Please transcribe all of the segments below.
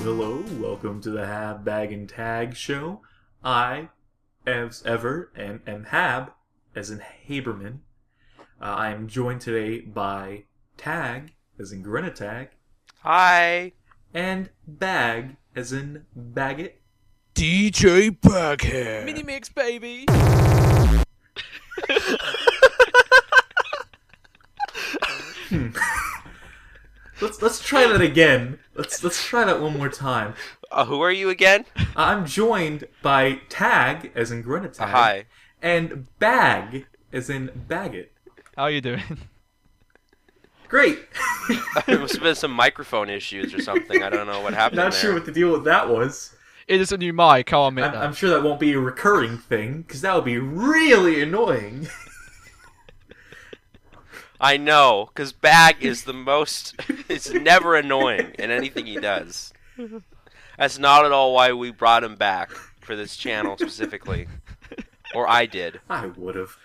hello. Welcome to the Hab, Bag, and Tag show. I, as ever, am Hab, as in Haberman. I am joined today by Tag, as in Grenatag. Hi. And Bag, as in Baggett. DJ Baghead. Mini mix, baby. Let's try that again. Let's try that one more time. Who are you again? I'm joined by Tag, as in Grenatag. Hi. And Bag, as in Baggett. How are you doing? Great. There must have been some microphone issues or something. I don't know what happened Not there. sure what the deal with that was. It is a new mic, I'll admit that. I'm sure that won't be a recurring thing, because that would be really annoying. I know, because Bag is the most... It's never annoying in anything he does. That's not at all why we brought him back for this channel specifically. Or I did. I would have.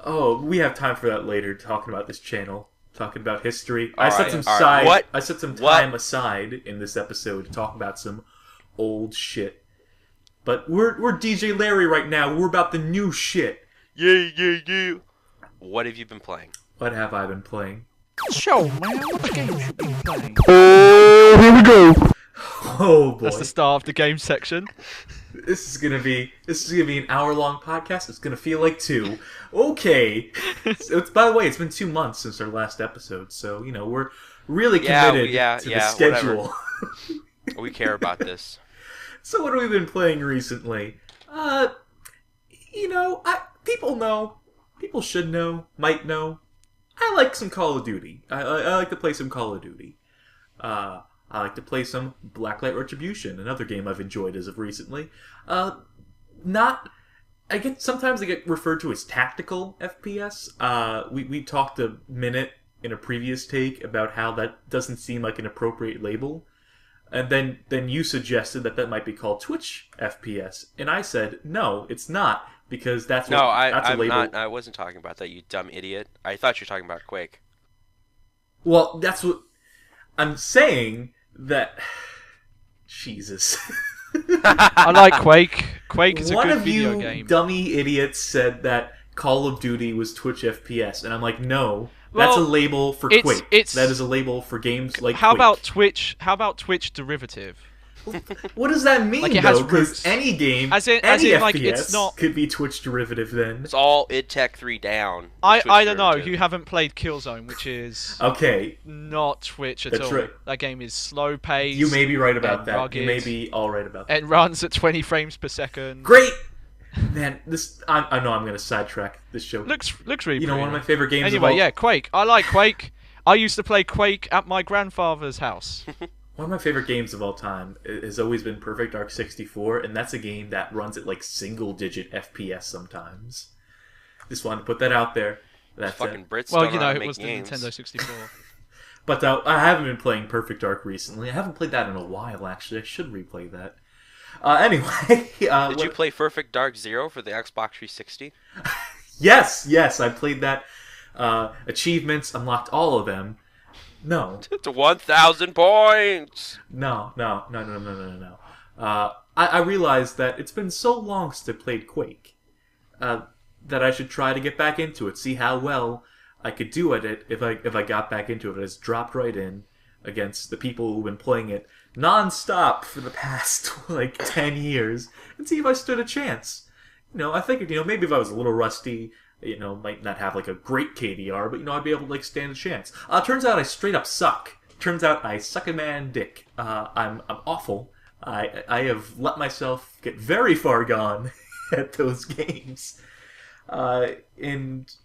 Oh, we have time for that later, talking about this channel. Talking about history. All I set right, some all right. What? I set some What? time aside in this episode to talk about some old shit. But we're DJ Larry right now. We're about the new shit. Yeah. What have you been playing? What have I been playing? Show, man. What games you been playing? Oh, here we go. Oh boy. That's the start of the game section. This is gonna be an hour-long podcast. It's gonna feel like two. Okay. So by the way, it's been 2 months since our last episode, so we're really committed to the schedule. We care about this. So what have we been playing recently? People know. People should know. Might know. I like some Call of Duty. I like to play some Call of Duty. I like to play some Blacklight Retribution, another game I've enjoyed as of recently. Sometimes I get referred to as tactical FPS. We talked a minute in a previous take about how that doesn't seem like an appropriate label. And then you suggested that might be called Twitch FPS. And I said, no, it's not, because that's a label. Not. I wasn't talking about that, you dumb idiot. I thought you were talking about Quake. Well, that's what I'm saying. That Jesus. I like Quake. Quake is a One good of video you game. dummy idiots said that Call of Duty was Twitch FPS, and I'm like, no, that's a label for Quake. That is a label for games like How Quake. How about Twitch derivative? What does that mean, Like it has though? Because roots. any game, As in, any FPS like, it's not... could be Twitch derivative then. It's all id Tech 3 down. I don't know. You haven't played Killzone, which is Okay, not Twitch at That's all. right. That game is slow paced. you may be right about and that. You rugged. may be all right about that. It runs at 20 frames per second. Great! Man, I know I'm going to sidetrack this show. Looks really one of pretty. my favorite games Anyway, of all... yeah, Quake. I like Quake. I used to play Quake at my grandfather's house. One of my favorite games of all time has always been Perfect Dark 64, and that's a game that runs at like single-digit FPS sometimes. Just wanted to put that out there. That's Fucking Brits Well, don't know how to it make was the games. Nintendo 64. But I haven't been playing Perfect Dark recently. I haven't played that in a while, actually. I should replay that. Anyway... Did you play Perfect Dark Zero for the Xbox 360? Yes, I played that. Achievements, unlocked all of them. No. To 1,000 points! No. I realized that it's been so long since I played Quake that I should try to get back into it, see how well I could do at it if I got back into it. I just dropped right in against the people who've been playing it non-stop for the past 10 years and see if I stood a chance. I figured maybe if I was a little rusty, might not have a great KDR, but I'd be able to stand a chance. Turns out I straight up suck. Turns out I suck a man dick. I'm awful. I have let myself get very far gone at those games. And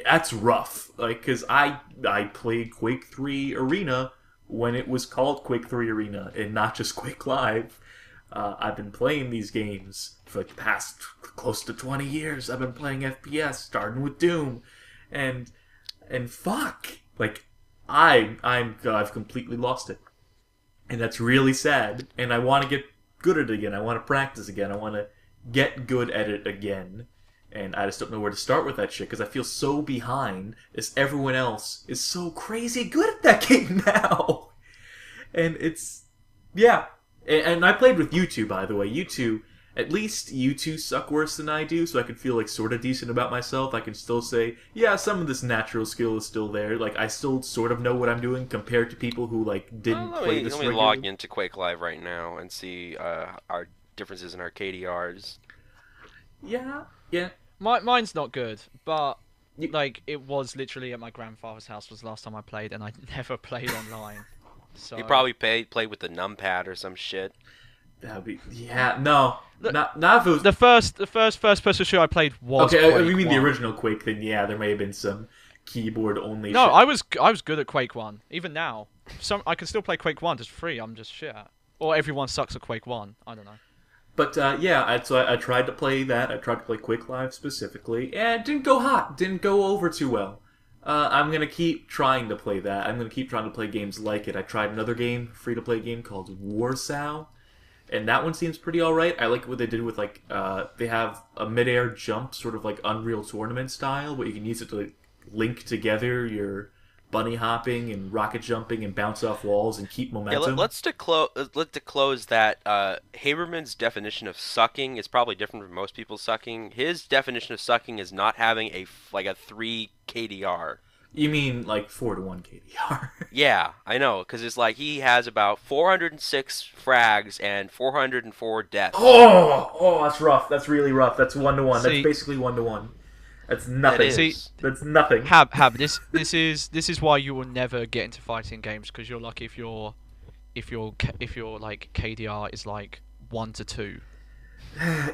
that's rough. Because I played Quake 3 Arena when it was called Quake 3 Arena and not just Quake Live. I've been playing these games for the past close to 20 years. I've been playing FPS, starting with Doom, and fuck, I've completely lost it, and that's really sad. And I want to get good at it again. I want to practice again. I want to get good at it again. And I just don't know where to start with that shit because I feel so behind as everyone else is so crazy good at that game now. And it's Yeah, and I played with you two, by the way. You two, at least you two suck worse than I do, so I can feel like sort of decent about myself. I can still say, yeah, some of this natural skill is still there. Like I still sort of know what I'm doing compared to people who like didn't Well, play this let me regularly. log into Quake Live right now and see our differences in our KDRs. Yeah, yeah. Mine's not good, but You- like it was literally at my grandfather's house was the last time I played, and I never played online. So You probably played with the numpad or some shit. That'd be no, Look, not if it was the first person shooter I played was okay. Quake We mean the 1. original Quake. Then yeah, there may have been some keyboard only. No, shit. I was good at Quake 1. Even now, I can still play Quake 1 just free. I'm just shit at. Or everyone sucks at Quake 1. I don't know. But yeah, I tried to play that. I tried to play Quake Live specifically, and it didn't go hot. Didn't go over too well. I'm gonna keep trying to play that. I'm gonna keep trying to play games like it. I tried another game, free-to-play game called Warsow, and that one seems pretty alright. I like what they did with like they have a mid-air jump, sort of like Unreal Tournament style, but you can use it to like, link together your bunny hopping and rocket jumping and bounce off walls and keep Yeah, momentum. let's to close that. Haberman's definition of sucking is probably different from most people's sucking. His definition of sucking is not having a 3 KDR. You mean like 4-1 KDR? Yeah, I know, because it's like he has about 406 frags and 404 deaths. Oh, that's rough. That's really rough. That's 1-to-1. That's See- basically 1-to-1. That's That nothing. is. See- That's nothing. Hab, this is why you will never get into fighting games, because you're lucky if your like KDR is like 1 to 2.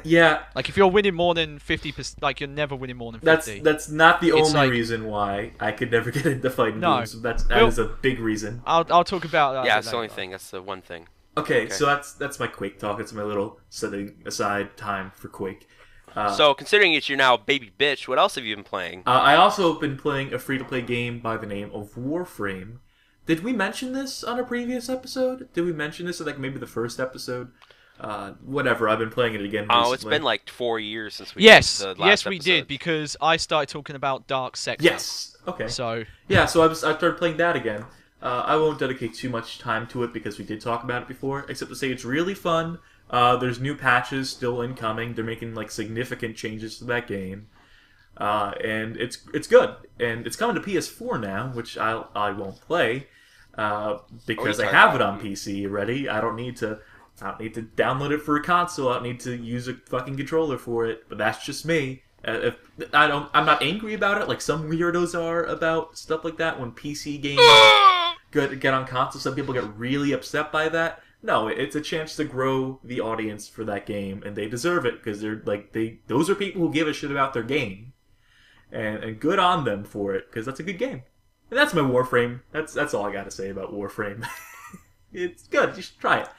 Yeah, Like if you're winning more than 50%, like you're never winning more than that's 50. that's not the It's only like- reason why I could never get into fighting No. games. That Well- is a big reason. I'll talk about that. Yeah, a that's bit the only later. thing. That's the one thing. Okay, so that's my Quake talk. It's my little setting aside time for Quake. So, considering it's your now baby bitch, what else have you been playing? I also have been playing a free-to-play game by the name of Warframe. Did we mention this on a previous episode? Did we mention this in like maybe the first episode? Whatever. I've been playing it again recently. Oh, it's been like 4 years since we Yes, did the last yes, we did, episode. because I started talking about Dark Sector. Yes. Okay. So Yeah, so I started playing that again. I won't dedicate too much time to it because we did talk about it before, except to say it's really fun. There's new patches still incoming. They're making like significant changes to that game, and it's good. And it's coming to PS4 now, which I won't play because I sorry. have it on PC already. I don't need to download it for a console. I don't need to use a fucking controller for it. But that's just me. If I'm not angry about it like some weirdos are about stuff like that when PC games get on console. Some people get really upset by that. No, it's a chance to grow the audience for that game, and they deserve it because those are people who give a shit about their game, and good on them for it because that's a good game. And that's my Warframe. That's all I got to say about Warframe. It's good. You should try it.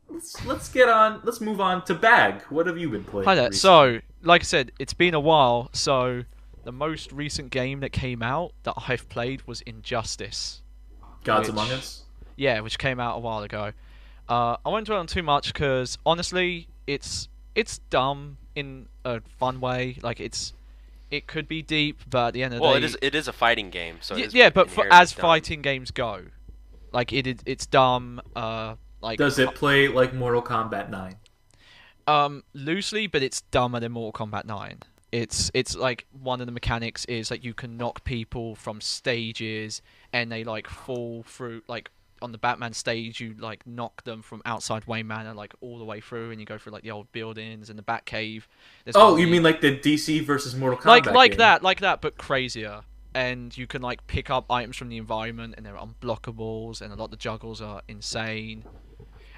Let's move on to Bag. What have you been playing? Hi there. recently? So, like I said, it's been a while. So, the most recent game that came out that I've played was Injustice. Gods which- Among Us. Yeah, which came out a while ago. I won't dwell on too much because honestly, it's dumb in a fun way. Like it could be deep, but at the end of the Well, day, it is a fighting game, so it is yeah. But inherently as dumb. fighting games go, like it's dumb. Like Does it play like Mortal Kombat 9? loosely, but it's dumber than Mortal Kombat 9. It's like one of the mechanics is like you can knock people from stages and they like fall through. Like on the Batman stage, you like knock them from outside Wayne Manor like all the way through, and you go through like the old buildings and the Batcave. There's Oh, one you where mean like the DC versus Mortal Kombat? like game. that, but crazier. And you can like pick up items from the environment, and they're unblockables, and a lot of the juggles are insane.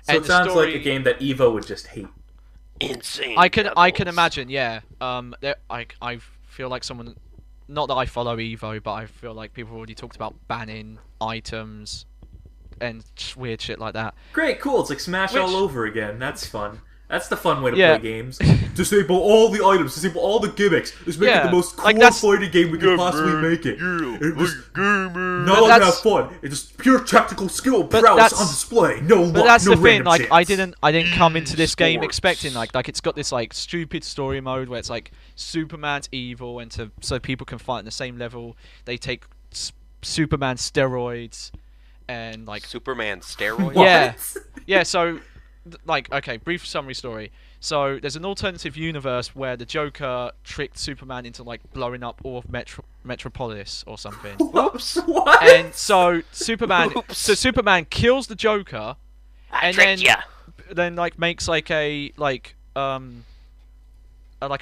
So and it the sounds like story- a game that Evo would just hate. Insane. I can levels. imagine, yeah. I feel like someone, not that I follow Evo, but I feel like people already talked about banning items and weird shit like that. Great, cool. It's like Smash Which- all over again. That's fun. That's the fun way to Yeah. play games. Disable all the items. Disable all the gimmicks. Just make it Yeah, the most core like that's- fighting game we can possibly make it. It was not allowed to have that's- fun. It's just pure tactical skill But prowess that's- on display. No luck, But that's no the thing, random like I chance. didn't come into this game Sports. expecting like it's got this like stupid story mode where it's like Superman's evil, and so people can fight on the same level, they take Superman steroids, and like Superman steroids. What? Yeah. Yeah, so, like, okay, brief summary story. So, there's an alternative universe where the Joker tricked Superman into, like, blowing up all of Metropolis or something. Oops. What? And so, Superman Oops. kills the Joker, I and tricked ya. then, like, makes, like, a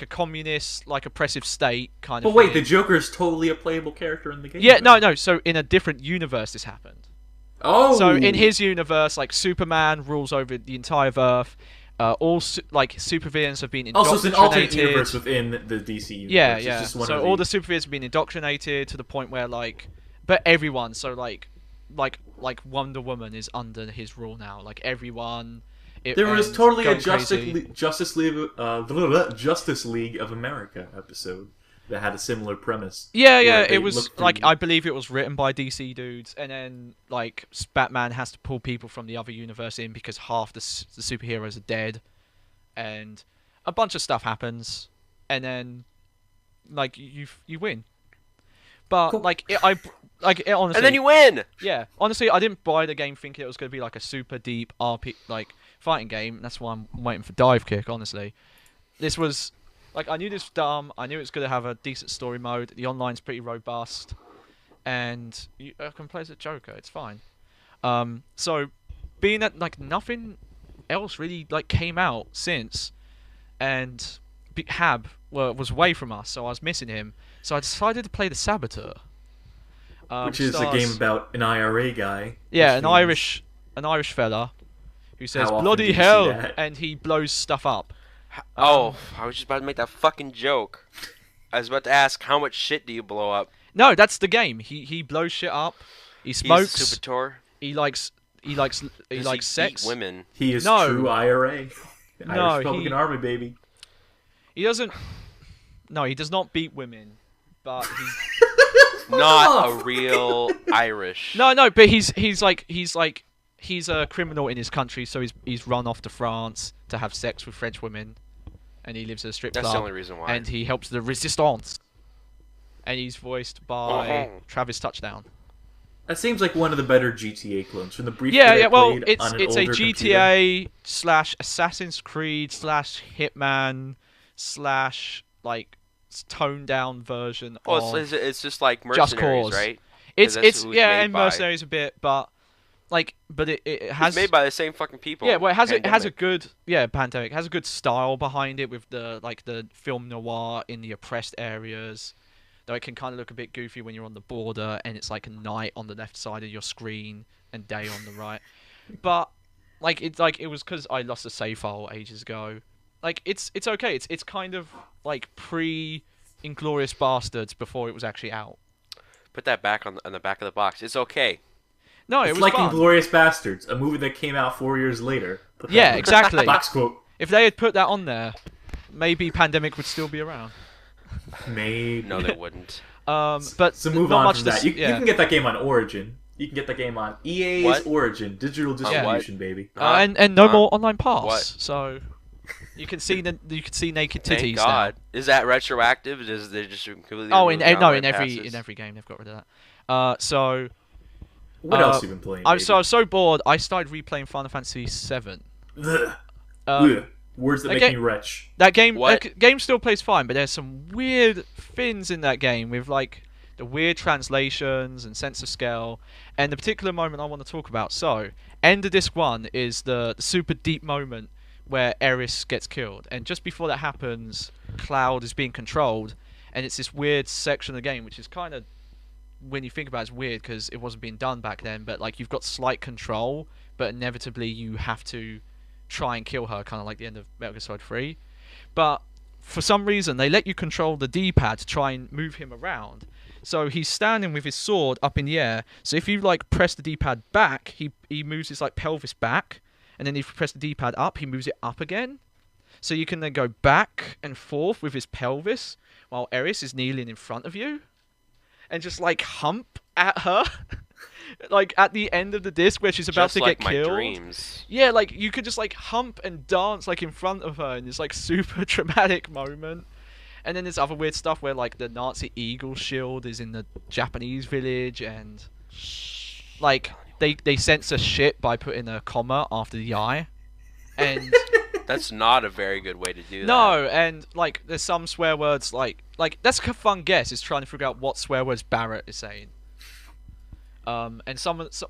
communist, like, oppressive state kind But of wait, thing. the Joker is totally a playable character in the game. Yeah, then. no, so in a different universe this happened. Oh. So in his universe, like Superman rules over the entire Earth. All supervillains have been Also, indoctrinated. it's an alternate universe within the DC universe. Yeah, It's yeah. just one So of all the supervillains have been indoctrinated to the point where but everyone. So like Wonder Woman is under his rule now. Like everyone. There was totally a going crazy. Justice League of America episode that had a similar premise. Yeah, where yeah. they It was looked like through- I believe it was written by DC dudes, and then like Batman has to pull people from the other universe in because half the superheroes are dead, and a bunch of stuff happens, and then like you win. But Cool. honestly, And then you win. yeah, honestly, I didn't buy the game thinking it was going to be like a super deep RP like fighting game. That's why I'm waiting for Dive Kick. Honestly, this was like I knew this was dumb. I knew it was going to have a decent story mode. The online's pretty robust, and you can play as a Joker. It's fine. So being that like nothing else really like came out since, and Hab was away from us, so I was missing him. So I decided to play the Saboteur. which is a game about an IRA guy. Yeah, which an means- Irish fella who says How often do bloody you see hell, that? and he blows stuff up. Oh, I was just about to make that fucking joke. I was about to ask, how much shit do you blow up? No, that's the game. He blows shit up. He He's smokes. Supertor. He likes Does sex. beat women. He is No. true IRA. No, Irish Republican he- Army, baby. He doesn't. No, he does not beat women, but he. Not a real Irish. No, but he's a criminal in his country, so he's run off to France to have sex with French women, and he lives at a strip That's club. the only reason why. And he helps the resistance. And he's voiced by Oh. Travis Touchdown. That seems like one of the better GTA clones from the brief Yeah, that I yeah. Well, played it's on an a older GTA / Assassin's Creed / Hitman / like toned down version Well, of. it's just like Just Mercenaries, Cause. right? It's that's who it's yeah, made and by. Mercenaries a bit, but it has It's made by the same fucking people. yeah, well, it has a Pandemic. good Pandemic it has a good style behind it with the film noir in the oppressed areas. Though it can kind of look a bit goofy when you're on the border and it's like night on the left side of your screen and day on the right. But it was because I lost a save file ages ago. Like it's okay. It's kind of like pre Inglorious Bastards before it was actually out. Put that back on the back of the box. It's okay. No, it It's was like fun. Inglourious Bastards, a movie that came out 4 years later. Put that Yeah, in. exactly. Box quote. If they had put that on there, maybe Pandemic would still be around. Maybe. No, they wouldn't. But So move not on much from to that. s- You yeah. can get that game on Origin. You can get that game on EA's What? Origin, digital distribution, baby. And no Huh? more online pass. What? So you can see naked Thank titties God. Is that retroactive? Is they just completely now. Oh, remove in online every passes? game they've got rid of that. So What else you been playing? I baby? was so bored. I started replaying Final Fantasy VII. Ugh. Um, Ugh. Words that okay. make me retch. That game, What? game still plays fine, but there's some weird things in that game with like the weird translations and sense of scale. And the particular moment I want to talk about. So, end of disc 1 is the super deep moment where Eris gets killed, and just before that happens, Cloud is being controlled, and it's this weird section of the game, which is kind of, when you think about it, it's weird because it wasn't being done back then. But like you've got slight control, but inevitably you have to try and kill her, kind of like the end of Metal Gear Solid 3. But for some reason, they let you control the D-pad to try and move him around. So he's standing with his sword up in the air. So if you like press the D-pad back, he moves his like pelvis back, and then if you press the D-pad up, he moves it up again. So you can then go back and forth with his pelvis while Eris is kneeling in front of you, and just like hump at her, like at the end of the disc where she's about Just to like get my killed. dreams. Yeah, like you could just like hump and dance like in front of her in this like super dramatic moment. And then there's other weird stuff where like the Nazi eagle shield is in the Japanese village, and like they censor shit by putting a comma after the I, and That's not a very good way to do that. no, and like there's some swear words like that's a fun guess. Is trying to figure out what swear words Barrett is saying. And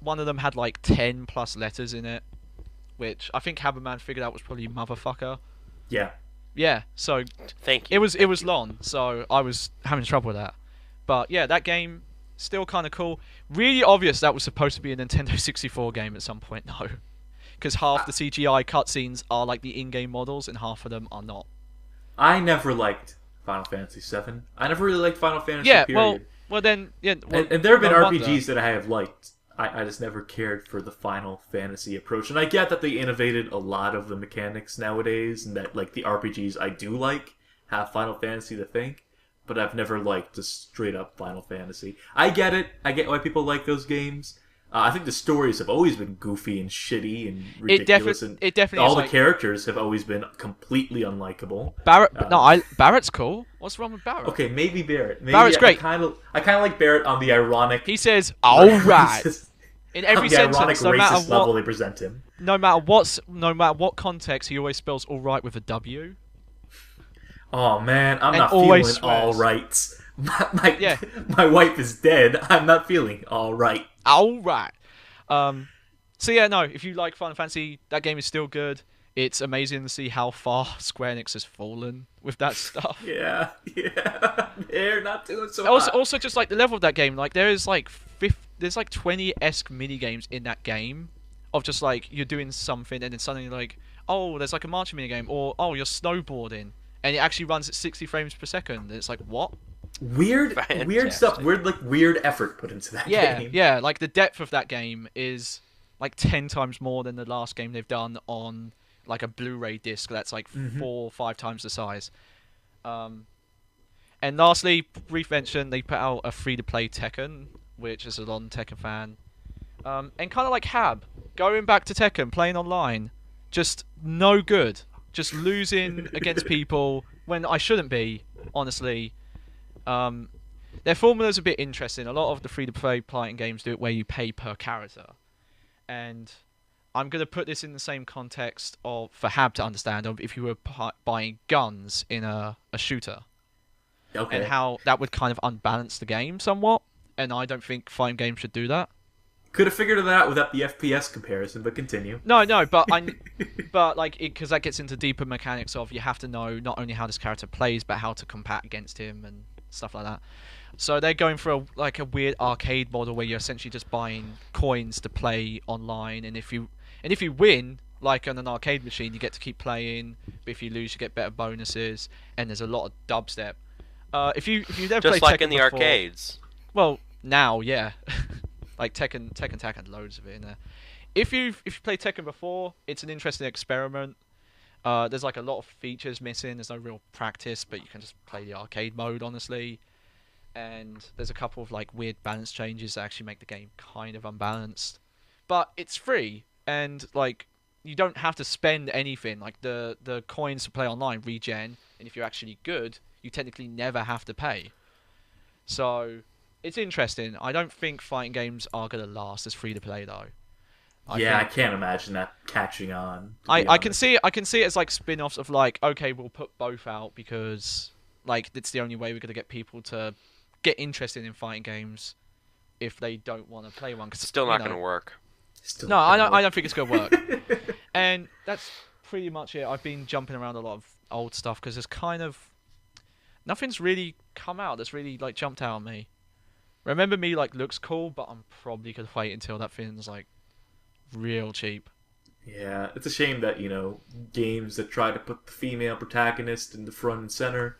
one of them had like 10 plus letters in it, which I think Haberman figured out was probably motherfucker. Yeah. Yeah, so Thank you. it was long, so I was having trouble with that. But yeah, that game still kind of cool. Really obvious that was supposed to be a Nintendo 64 game at some point, though, because half the CGI cutscenes are like the in-game models, and half of them are not. I never liked Final Fantasy VII. I never really liked Final Fantasy. Yeah, period. well then, yeah. Well, And there have been no RPGs wonder. that I have liked. I just never cared for the Final Fantasy approach. And I get that they innovated a lot of the mechanics nowadays, and that like the RPGs I do like have Final Fantasy to think, but I've never liked just straight up Final Fantasy. I get it. I get why people like those games. I think the stories have always been goofy and shitty and ridiculous, and it definitely all is the like- characters have always been completely unlikable. Barrett. No, Barrett's cool. What's wrong with Barrett? Okay, maybe Barrett. Maybe Barrett's great. I kind of like Barrett on the ironic. He says, "All right," in every on the ironic sentence, no matter racist level what, they present him. no matter what context, he always spells "all right" with a W. Oh man, I'm And not always feeling all swears. right. Yeah. My wife is dead. I'm not feeling all right. All right. So yeah, no. If you like Final Fantasy, that game is still good. It's amazing to see how far Square Enix has fallen with that stuff. Yeah. They're not doing so hot. Also, just like the level of that game, like there's like 20-esque mini games in that game, of just like you're doing something and then suddenly like, oh, there's like a marching mini game, or oh, you're snowboarding, and it actually runs at 60 frames per second. And it's like what? Weird stuff. Weird effort put into that Yeah, game. yeah. Like the depth of that game is like 10 times more than the last game they've done on like a Blu-ray disc. That's like 4 or 5 times the size. And lastly, brief mention, they put out a free-to-play Tekken, which is a non-Tekken fan. And kind of like Hab, going back to Tekken, playing online, just no good. Just losing against people when I shouldn't be, honestly. Their formula's a bit interesting. A lot of the free-to-play fighting games do it where you pay per character. And I'm going to put this in the same context of for Hab to understand of if you were buying guns in a shooter. Okay. And how that would kind of unbalance the game somewhat. And I don't think fighting games should do that. Could have figured it out without the FPS comparison, but continue. No, but but like because that gets into deeper mechanics of you have to know not only how this character plays but how to combat against him and stuff like that. So they're going for a weird arcade model where you're essentially just buying coins to play online, and if you win, like on an arcade machine, you get to keep playing. But if you lose, you get better bonuses, and there's a lot of dubstep. If you never Just played like Tekken in the before, arcades. well, now, yeah. Like Tekken had loads of it in there. If you played Tekken before, it's an interesting experiment. There's like a lot of features missing. There's no real practice, but you can just play the arcade mode, honestly. And there's a couple of like weird balance changes that actually make the game kind of unbalanced. But it's free, and like you don't have to spend anything. Like the coins to play online regen, and if you're actually good, you technically never have to pay. So it's interesting. I don't think fighting games are gonna last as free to play though. I can't imagine that catching on. I can see it as like spin-offs of like, okay, we'll put both out because like it's the only way we're gonna get people to get interested in fighting games if they don't want to play one. Cause, Still not going to work. No, I don't think it's gonna work. And that's pretty much it. I've been jumping around a lot of old stuff because there's kind of nothing's really come out that's really like jumped out at me. Remember Me like looks cool, but I'm probably gonna wait until that thing's like real cheap. Yeah, it's a shame that, games that try to put the female protagonist in the front and center.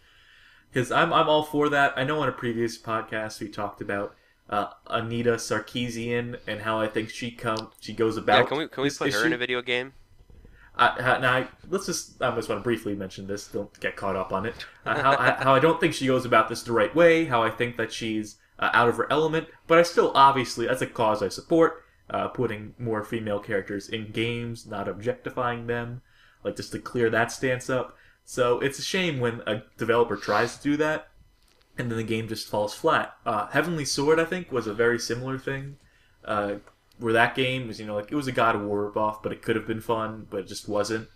Because I'm all for that. I know on a previous podcast we talked about Anita Sarkeesian and how I think she goes about. Yeah, can we this put her issue. in a video game? I just want to briefly mention this. Don't get caught up on it. How I don't think she goes about this the right way. How I think that she's out of her element. But I still, obviously, that's a cause I support. Putting more female characters in games, not objectifying them. Like, just to clear that stance up. So it's a shame when a developer tries to do that, and then the game just falls flat. Heavenly Sword, I think, was a very similar thing. where that game was, like it was a God of War ripoff, but it could have been fun, but it just wasn't.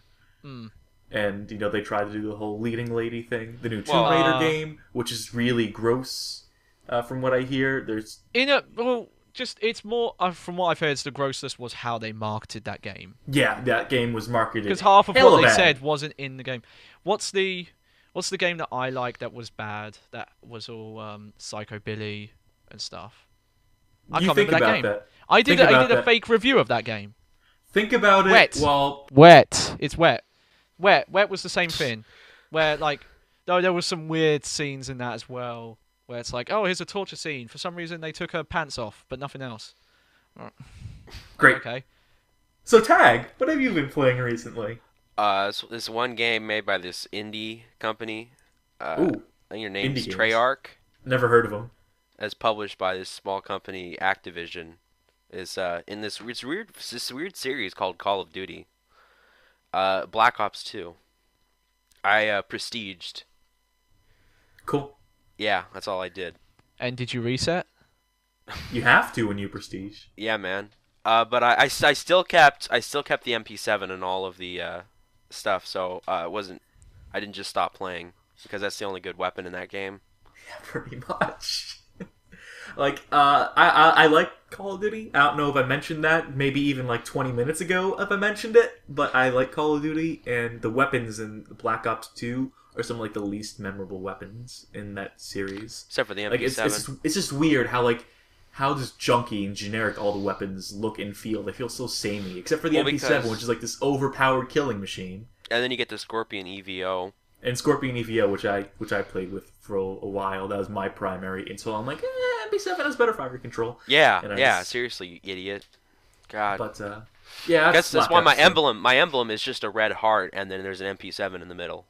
Mm. And they tried to do the whole leading lady thing. The new Tomb Raider game, which is really gross, from what I hear. It's more from what I've heard. The grossness was how they marketed that game. Yeah, that game was marketed because half of hella what they bad. said wasn't in the game. What's the game that I liked that was bad? That was all Psycho Billy and stuff. I can't remember that game. I did a fake review of that game. Think about it. Wet. Wet. It's wet. Wet was the same thing, where there was some weird scenes in that as well, where it's like, oh, here's a torture scene. For some reason, they took her pants off, but nothing else. Great. Okay. So Tag, what have you been playing recently? So this one game made by this indie company. Ooh. I think your name is Indie games. Treyarch. Never heard of them. As published by this small company, Activision, is in this weird series called Call of Duty. Black Ops 2. I prestiged. Cool. Yeah, that's all I did. And did you reset? Mm-hmm. You have to when you prestige. Yeah, man. But I still kept the MP7 and all of the stuff, so I didn't just stop playing because that's the only good weapon in that game. Yeah, pretty much. I like Call of Duty. I don't know if I mentioned that. Maybe even 20 minutes ago if I mentioned it. But I like Call of Duty, and the weapons in Black Ops 2 are some of the least memorable weapons in that series. Except for the MP7. It's just weird how just junky and generic all the weapons look and feel. They feel so samey. Except for the MP7, which is this overpowered killing machine. And then you get the Scorpion EVO. And Scorpion EVO, which I played with for a while. That was my primary. And so I'm like, MP7 has better fire control. Yeah, seriously, you idiot. God. But yeah, I guess that's why my emblem is just a red heart, and then there's an MP7 in the middle.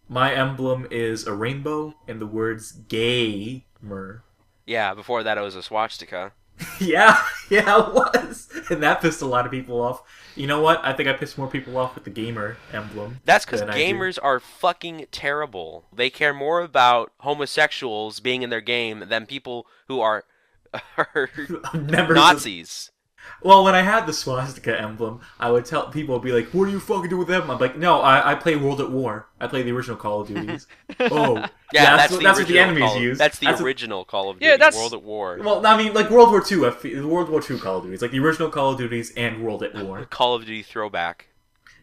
My emblem is a rainbow and the words gamer. Yeah, before that it was a swastika. yeah, it was. And that pissed a lot of people off. You know what? I think I pissed more people off with the gamer emblem. That's because gamers are fucking terrible. They care more about homosexuals being in their game than people who are Nazis. Well, when I had the swastika emblem, I would tell people, be like, what are you fucking doing with them? I'm like, no, I play World at War. I play the original Call of Duties. Oh. Yeah, that's what the enemies use. That's the original Call of Duty, World at War. Well, I mean, World War II, World War II Call of Duties. The original Call of Duties and World at War. Call of Duty throwback.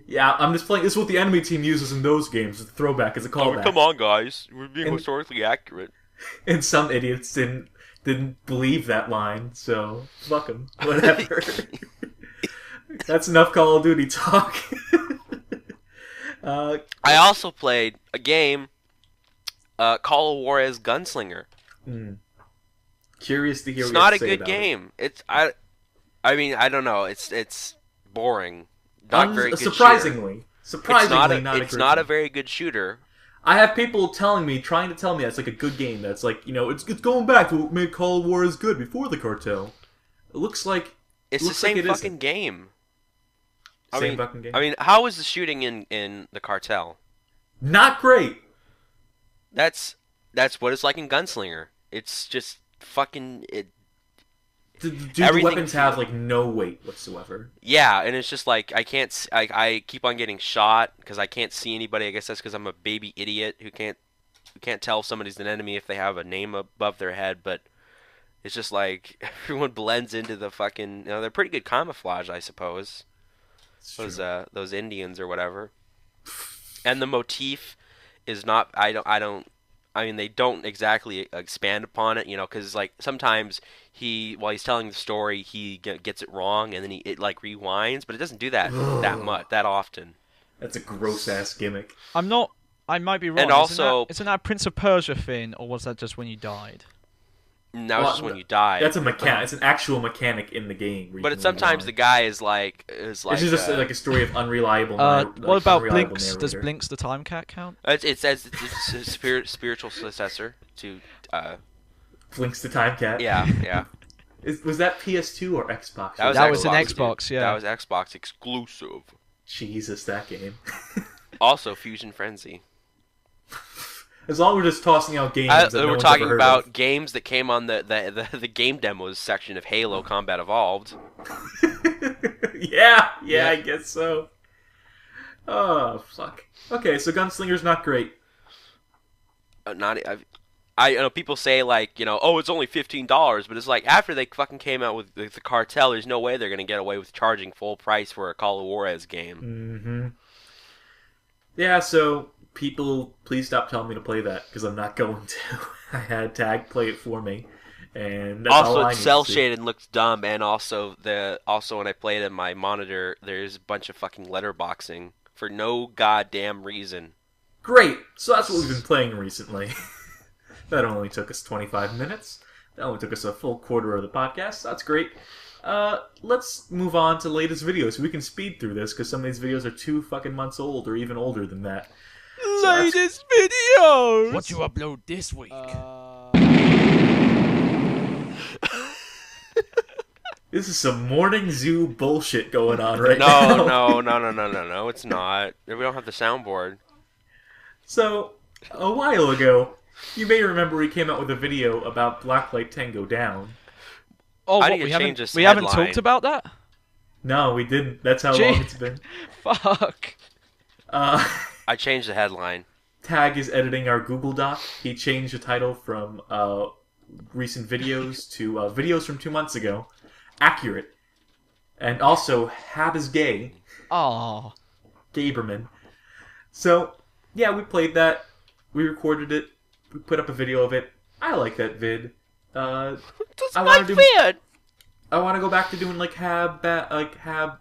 Yeah, I'm just playing. This is what the enemy team uses in those games. The throwback is a callback. Come on, guys. We're being historically accurate. And some idiots didn't believe that line, so fuck them. Whatever. That's enough Call of Duty talk. I also played a game, Call of War as Gunslinger. Curious to hear. It's not a good game. I mean, I don't know. It's boring. Not very good. Surprisingly, it's not a very good shooter. I have people trying to tell me that's a good game. That's it's going back to what made Call of War as good before the cartel. It looks like it's the same fucking game. Same fucking game. I mean, how is the shooting in the cartel? Not great. That's what it's like in Gunslinger. It's just fucking it. Do the weapons have no weight whatsoever? Yeah, and it's just I can't. I keep on getting shot because I can't see anybody. I guess that's because I'm a baby idiot who can't tell if somebody's an enemy if they have a name above their head. But it's just everyone blends into the fucking. They're pretty good camouflage, I suppose. Those Indians or whatever. And the motif is not. I mean, they don't exactly expand upon it, because sometimes while he's telling the story, he gets it wrong, and then it rewinds, but it doesn't do that that often. That's a gross ass gimmick. I might be wrong. And also, isn't that a Prince of Persia thing, or was that just when you died? No, just when you die. That's a mechanic. It's an actual mechanic in the game. But sometimes the guy is It's just a story of unreliable. What about Blinks? Does Blinks the Time Cat count? It says it's a spiritual successor to. Blinks the Time Cat. Yeah. Was that PS2 or Xbox? That was an Xbox. Yeah. That was Xbox exclusive. Jesus, that game. Also, Fusion Frenzy. As long as we're just tossing out games that no we're one's talking ever heard about of. games that came on the game demos section of Halo Combat Evolved. Yeah, I guess so. Oh, fuck. Okay, so Gunslinger's not great. I know people say like, oh, it's only $15, but it's like after they fucking came out with the cartel, there's no way they're gonna get away with charging full price for a Call of Juarez game. Mm-hmm. Yeah, so people, please stop telling me to play that because I'm not going to. I had Tag play it for me, and that's all Also, I it's need cell to see. shaded and looks dumb, and also when I played it in my monitor, there's a bunch of fucking letterboxing for no goddamn reason. Great. So that's what we've been playing recently. That only took us 25 minutes. That only took us a full quarter of the podcast. That's great. Let's move on to latest videos. We can speed through this because some of these videos are 2 fucking months old or even older than that. Latest videos. What you upload this week? This is some morning zoo bullshit going on right now. No, it's not. We don't have the soundboard. So, a while ago, you may remember we came out with a video about Blacklight Tango Down. Oh, I what, need to we change haven't this we haven't headline. talked about that? No, we didn't. That's how Gee. long it's been. Fuck. I changed the headline. Tag is editing our Google Doc. He changed the title from recent videos to videos from 2 months ago. Accurate. And also, Hab is gay. Oh. Gaberman. So, yeah, we played that. We recorded it. We put up a video of it. I like that vid. That's I my wanna do- vid. I want to go back to doing like Hab. I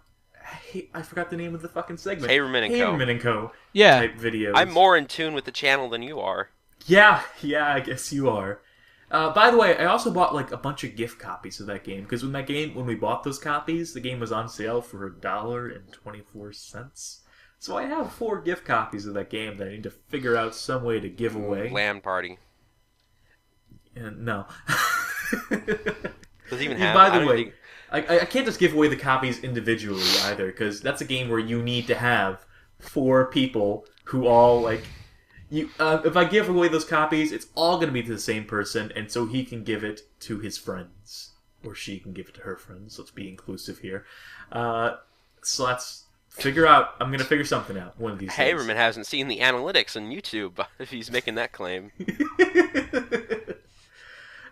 forgot the name of the fucking segment. Haberman and Co. Haberman and Co. Yeah. Type videos. I'm more in tune with the channel than you are. Yeah, I guess you are. By the way, I also bought like a bunch of gift copies of that game because when we bought those copies, the game was on sale for $1.24. So I have 4 gift copies of that game that I need to figure out some way to give away. Land party. And no. Does it even have? By I the don't way, think- I can't just give away the copies individually either, because that's a game where you need to have 4 people who all like you. If I give away those copies, it's all going to be to the same person, and so he can give it to his friends, or she can give it to her friends. Let's be inclusive here. So let's figure out. I'm going to figure something out one of these days. Haberman hasn't seen the analytics on YouTube if he's making that claim.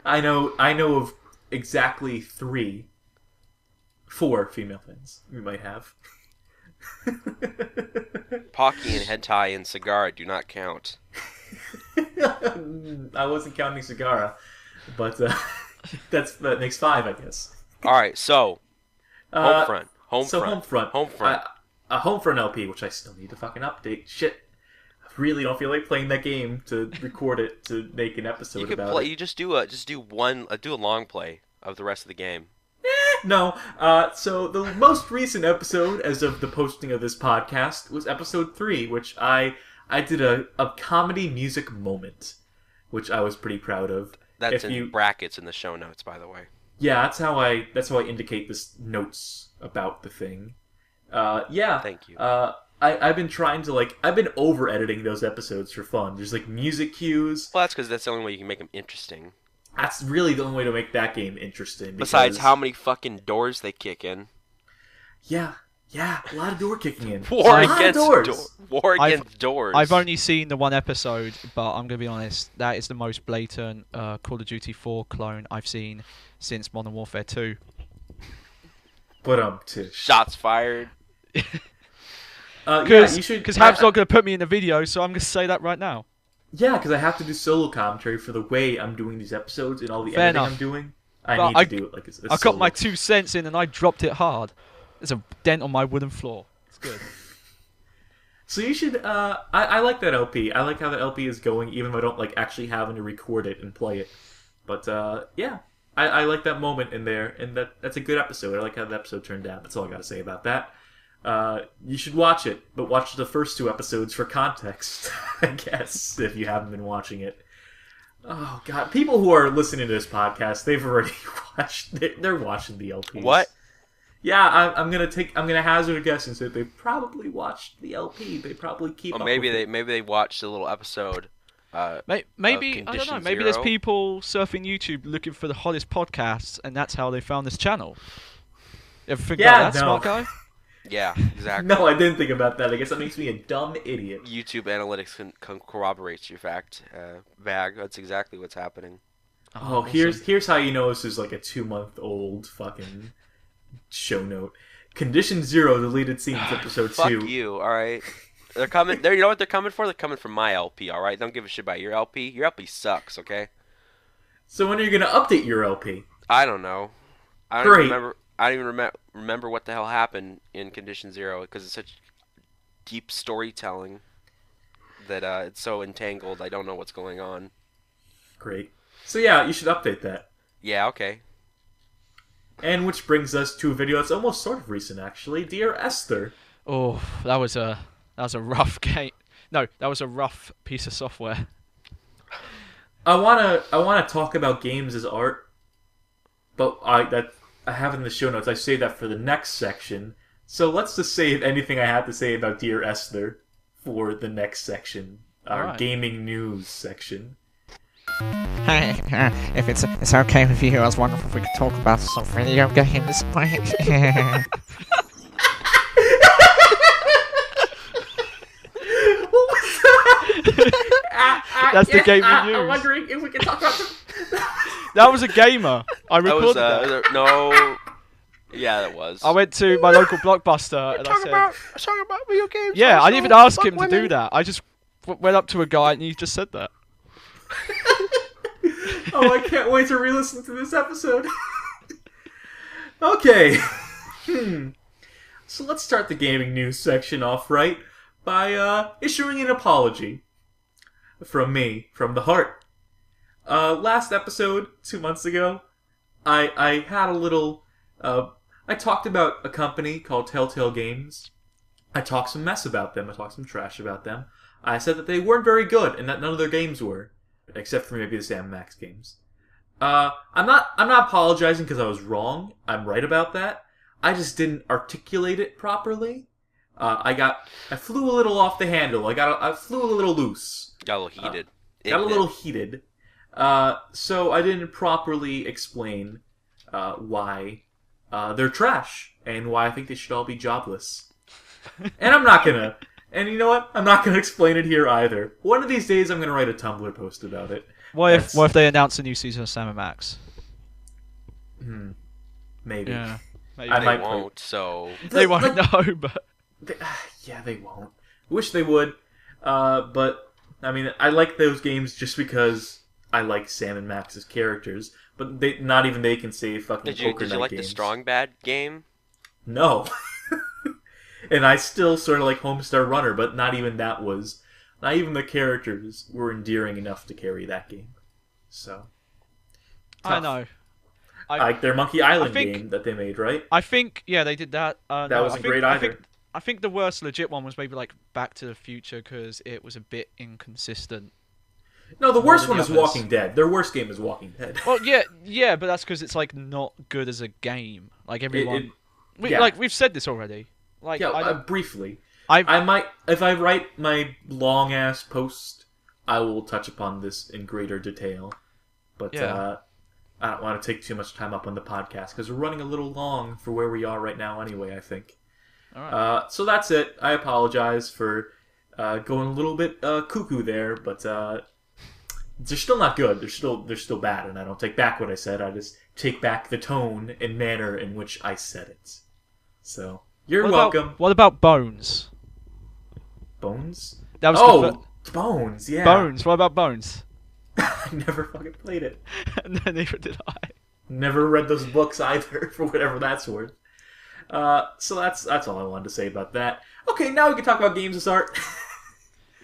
I know of exactly 4 female fans we might have. Pocky and hentai and cigar do not count. I wasn't counting Sagara, but that makes 5, I guess. All right, so Homefront. Homefront. A Homefront LP, which I still need to fucking update. Shit, I really don't feel like playing that game to record it to make an episode You could about play. it. You just do a long play of the rest of the game. No, so the most recent episode, as of the posting of this podcast, was episode 3, which I did a comedy music moment, which I was pretty proud of. That's If in you- brackets in the show notes, by the way. Yeah, that's how I indicate this notes about the thing. Yeah. Thank you. I've been trying to I've been over editing those episodes for fun. There's like music cues. Well, that's because that's the only way you can make them interesting. That's really the only way to make that game interesting. Besides because- how many fucking doors they kick in. Yeah, a lot of door kicking in. War A lot of against doors. doors. I've only seen the one episode, but I'm gonna be honest. That is the most blatant Call of Duty 4 clone I've seen since Modern Warfare 2. But Tish. Shots fired. Yeah, you should. Because Hab's not gonna put me in the video, so I'm gonna say that right now. Yeah, because I have to do solo commentary for the way I'm doing these episodes and all the Fair editing enough. I'm doing. I But need to do it like a I got solo. my 2 cents in and I dropped it hard. There's a dent on my wooden floor. It's good. So you should. I like that LP. I like how that LP is going, even if I don't actually having to record it and play it. But yeah, I like that moment in there, and that's a good episode. I like how the episode turned out. That's all I got to say about that. You should watch it, but watch the first 2 episodes for context, I guess, if you haven't been watching it. Oh god, people who are listening to this podcast, they've already watched. They're watching the LPs. What? Yeah, I'm gonna hazard a guess and say they probably watched the LP. They probably keep. Well, up maybe with it. they watched a little episode Maybe I don't know. Condition Maybe there's Zero. people surfing YouTube looking for the hottest podcasts, and that's how they found this channel. Ever think Yeah, about that, no. smart guy? Yeah, exactly. No, I didn't think about that. I guess that makes me a dumb idiot. YouTube analytics can corroborate your fact. Vag, that's exactly what's happening. Oh, awesome. here's how you know this is like a 2-month-old fucking show note. Condition Zero, deleted scenes, episode Fuck 2. you, alright? They're coming. You know what they're coming for? They're coming for my LP, alright? Don't give a shit about your LP. Your LP sucks, okay? So when are you gonna update your LP? I don't know. I don't Great. even remember. I don't even remember what the hell happened in Condition Zero because it's such deep storytelling that it's so entangled. I don't know what's going on. Great. So yeah, you should update that. Yeah, okay. And which brings us to a video that's almost sort of recent, actually. Dear Esther. Oh, that was a rough game. No, that was a rough piece of software. I wanna talk about games as art, but I have in the show notes. I save that for the next section. So let's just save anything I have to say about Dear Esther for the next section, our Alright. gaming news section. Hey, if it's okay with you, I was wondering if we could talk about some video games. What was that? That's the gaming I'm news. wondering if we can talk about That was a gamer. I That recorded was that. no. Yeah, that was. I went to my local Blockbuster and I said, talking about video games. "Yeah, I didn't even ask him to do that. I just went up to a guy and he just said that." Oh, I can't wait to re-listen to this episode. Okay. So let's start the gaming news section off right by issuing an apology from me, from the heart. Last episode, 2 months ago, I had a little... I talked about a company called Telltale Games. I talked some mess about them. I talked some trash about them. I said that they weren't very good and that none of their games were, except for maybe the Sam Max games. I'm not apologizing because I was wrong. I'm right about that. I just didn't articulate it properly. I flew a little off the handle. I flew a little loose. Got a little heated. Got a little heated. So I didn't properly explain why they're trash and why I think they should all be jobless. And I'm not gonna. And you know what? I'm not gonna explain it here either. One of these days, I'm gonna write a Tumblr post about it. What if they announce a new season of Sam & Max? Maybe. Yeah, maybe. I They might won't. So They won't know, but Yeah, they won't. Wish they would. But I mean, I like those games just because I like Sam and Max's characters. But not even they can say fucking did you Poker did Night you like games. the Strong Bad game? No. And I still sort of like Homestar Runner, but not even that was. Not even the characters were endearing enough to carry that game. So. I tough. know. Like their Monkey Island think- game that they made, right? I think they did that. That no, wasn't I think, great I either. think, I think the worst legit one was maybe like Back to the Future because it was a bit inconsistent. No, the worst than one the is others. Walking Dead. Their worst game is Walking Dead. Well, yeah, but that's because it's like not good as a game. Like everyone, yeah. like we've said this already. Like Yeah, I don't, briefly. I've, I might, if I write my long ass post, I will touch upon this in greater detail. But Yeah. I don't want to take too much time up on the podcast because we're running a little long for where we are right now. Anyway, I think. all right. So that's it. I apologize for going a little bit cuckoo there, but they're still not good. They're still bad, and I don't take back what I said. I just take back the tone and manner in which I said it. So you're welcome. What about Bones? Bones? That was Oh, Bones, yeah. Bones. What about Bones? I never fucking played it. No, neither did I. Never read those books either, for whatever that's worth. So that's all I wanted to say about that. Okay, now we can talk about games as art.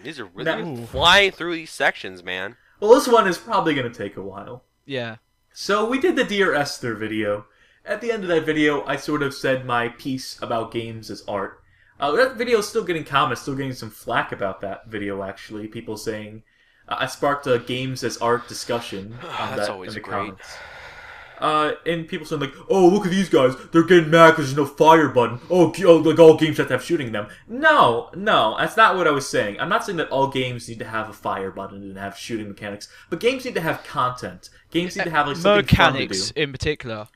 These are really Ooh. flying through these sections, man. Well, this one is probably going to take a while. Yeah. So we did the Dear Esther video. At the end of that video, I sort of said my piece about games as art. That video is still getting comments, still getting some flack about that video, actually. People saying... I sparked a games as art discussion on That's that always in the great. comments. And people saying like, "Oh, look at these guys! They're getting mad because there's no fire button. Like all games have to have shooting in them." No, that's not what I was saying. I'm not saying that all games need to have a fire button and have shooting mechanics, but games need to have content. Games need to have like something fun to mechanics do. in particular.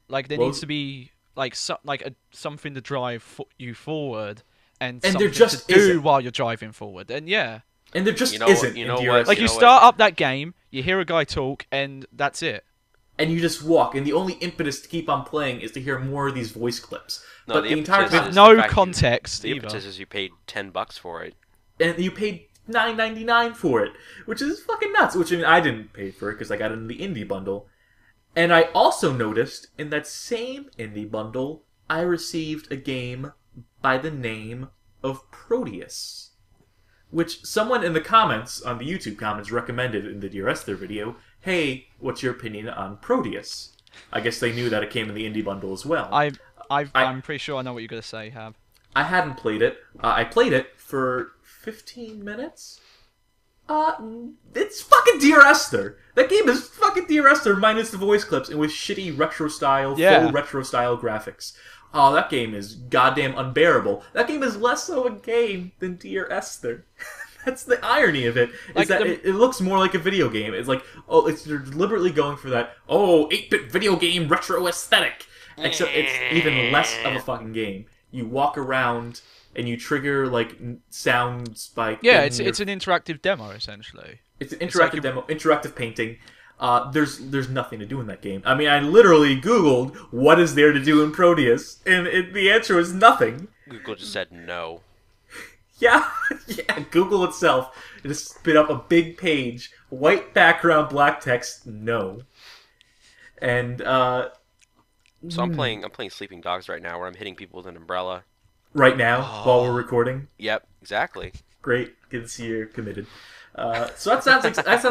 Like there Well- needs to be like something to drive you forward, and there something just to do isn't. while you're driving forward. And yeah, And there just You know what- isn't. you in know DRS. what- like You you know start up that game, you hear a guy talk, and that's it. And you just walk, and the only impetus to keep on playing is to hear more of these voice clips. No, but the the entire impetus time, is No the fact you- context The either. impetus is you paid $10 for it. and you paid $9.99 for it, which is fucking nuts. Which I mean, I didn't pay for it because I got it in the indie bundle. And I also noticed in that same indie bundle, I received a game by the name of Proteus, which someone in the comments on the YouTube comments recommended in the DRS3 video. Hey, what's your opinion on Proteus? I guess they knew that it came in the indie bundle as well. I'm pretty sure I know what you're gonna say, Hab. I hadn't played it. I played it for 15 minutes. It's fucking DRS-ter. That game is fucking DRS-ter minus the voice clips and with shitty retro style, Yeah. full retro style graphics. Oh, that game is goddamn unbearable. That game is less so a game than DRS-ter. That's the irony of it. Is Like that the- it looks more like a video game. It's like, oh, they're deliberately going for that, 8-bit video game retro aesthetic. Except it's even less of a fucking game. You walk around and you trigger like sounds by Yeah, hitting it's an interactive demo essentially. it's an it's like interactive demo, interactive painting. There's nothing to do in that game. I mean, I literally Googled what is there to do in Proteus, and the answer was nothing. Google just said no. Yeah, yeah. Google itself just spit up a big page, white background, black text, no. And So I'm playing Sleeping Dogs right now, where I'm hitting people with an umbrella. right now, while we're recording, Yep, exactly. great, good to see you're committed. So that sounds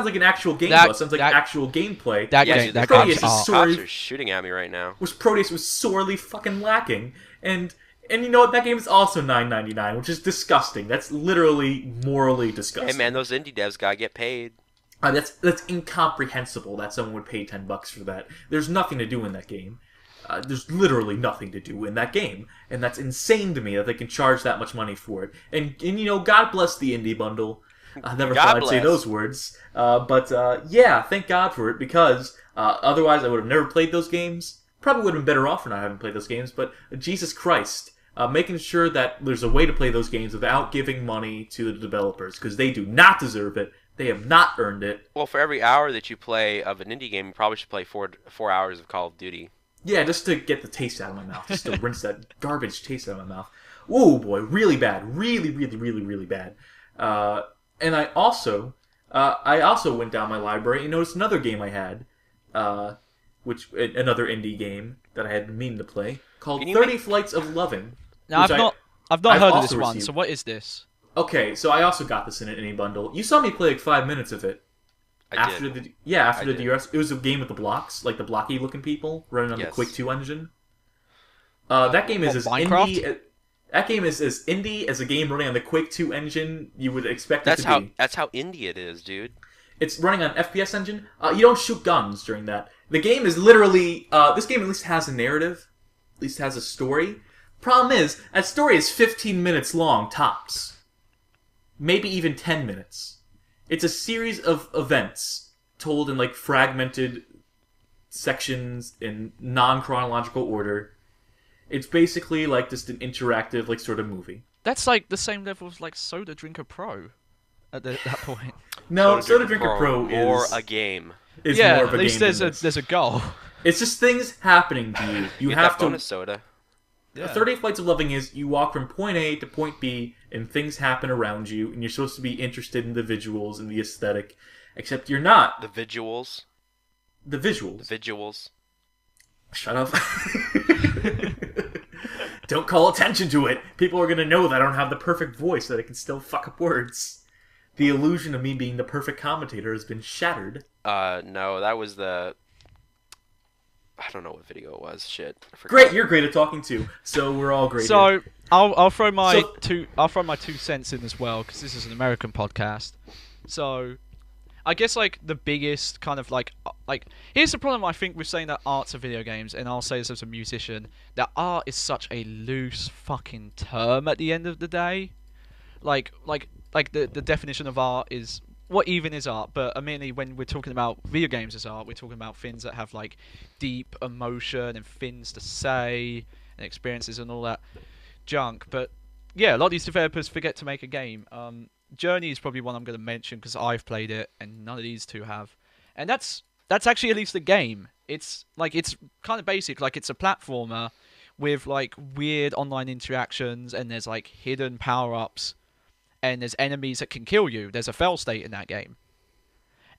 like an actual game. That- though. It sounds like that- actual gameplay. That Yeah, game, dude, that Proteus game's is art. sorry. Cops are shooting at me right now. Which Proteus was sorely fucking lacking. And you know what? That game is also $9.99, which is disgusting. That's literally morally disgusting. Hey man, those indie devs gotta get paid. That's incomprehensible that someone would pay $10 for that. There's nothing to do in that game. There's literally nothing to do in that game, and that's insane to me that they can charge that much money for it. And you know, God bless the indie bundle. I never God thought I'd say bless. those words, but yeah, thank God for it because otherwise I would have never played those games. Probably would have been better off for not having played those games. But Jesus Christ, making sure that there's a way to play those games without giving money to the developers because they do not deserve it. They have not earned it. Well, for every hour that you play of an indie game, you probably should play 4 hours of Call of Duty. Yeah, just to get the taste out of my mouth. Just to rinse that garbage taste out of my mouth. Oh boy, really bad. Really, really, really, really bad. And I also went down my library and noticed another game I had, another indie game that I had been meaning to play, called Can you 30 make- Flights of Loving. Now which I've not I've heard of also this one. received. So what is this? Okay, so I also got this in an indie bundle. You saw me play like 5 minutes of it. After did. after I the did. DRS, it was a game with the blocks, like the blocky looking people running on the Yes. Quake 2 engine. That game is What, as Minecraft? indie. That game is as indie as a game running on the Quake 2 engine you would expect it That's to how be. indie it is, dude. It's running on FPS engine. You don't shoot guns during that. The game is literally. This game at least has a narrative, at least has a story. Problem is, that story is 15 minutes long tops, maybe even 10 minutes. It's a series of events told in like fragmented sections in non-chronological order. It's basically like just an interactive like sort of movie. That's like the same level as like Soda Drinker Pro at that point. No, Soda Drinker Pro or is a game. Yeah, more of a at least game there's than a this. there's a goal. It's just things happening to you. You Get have that to. bonus soda. 30 Flights of Loving is you walk from point A to point B and things happen around you and you're supposed to be interested in the visuals and the aesthetic, except you're not. The visuals. The visuals. The visuals. Shut up. Don't call attention to it. People are going to know that I don't have the perfect voice, that I can still fuck up words. The illusion of me being the perfect commentator has been shattered. No, that was the... I don't know what video it was. Shit. I forgot. Great, you're great at talking too. So we're all great. here. So I'll throw my So- two cents in as well because this is an American podcast. So I guess like the biggest kind of like here's the problem I think with saying that art's a video games, and I'll say this as a musician, that art is such a loose fucking term at the end of the day. The definition of art is what even is art, but mainly when we're talking about video games as art, we're talking about things that have like deep emotion and things to say and experiences and all that junk. But yeah, a lot of these developers forget to make a game. Journey is probably one I'm going to mention because I've played it and none of these two have, and that's actually at least a game. It's kind of basic, like it's a platformer with like weird online interactions, and there's like hidden power-ups, and there's enemies that can kill you. There's a fail state in that game,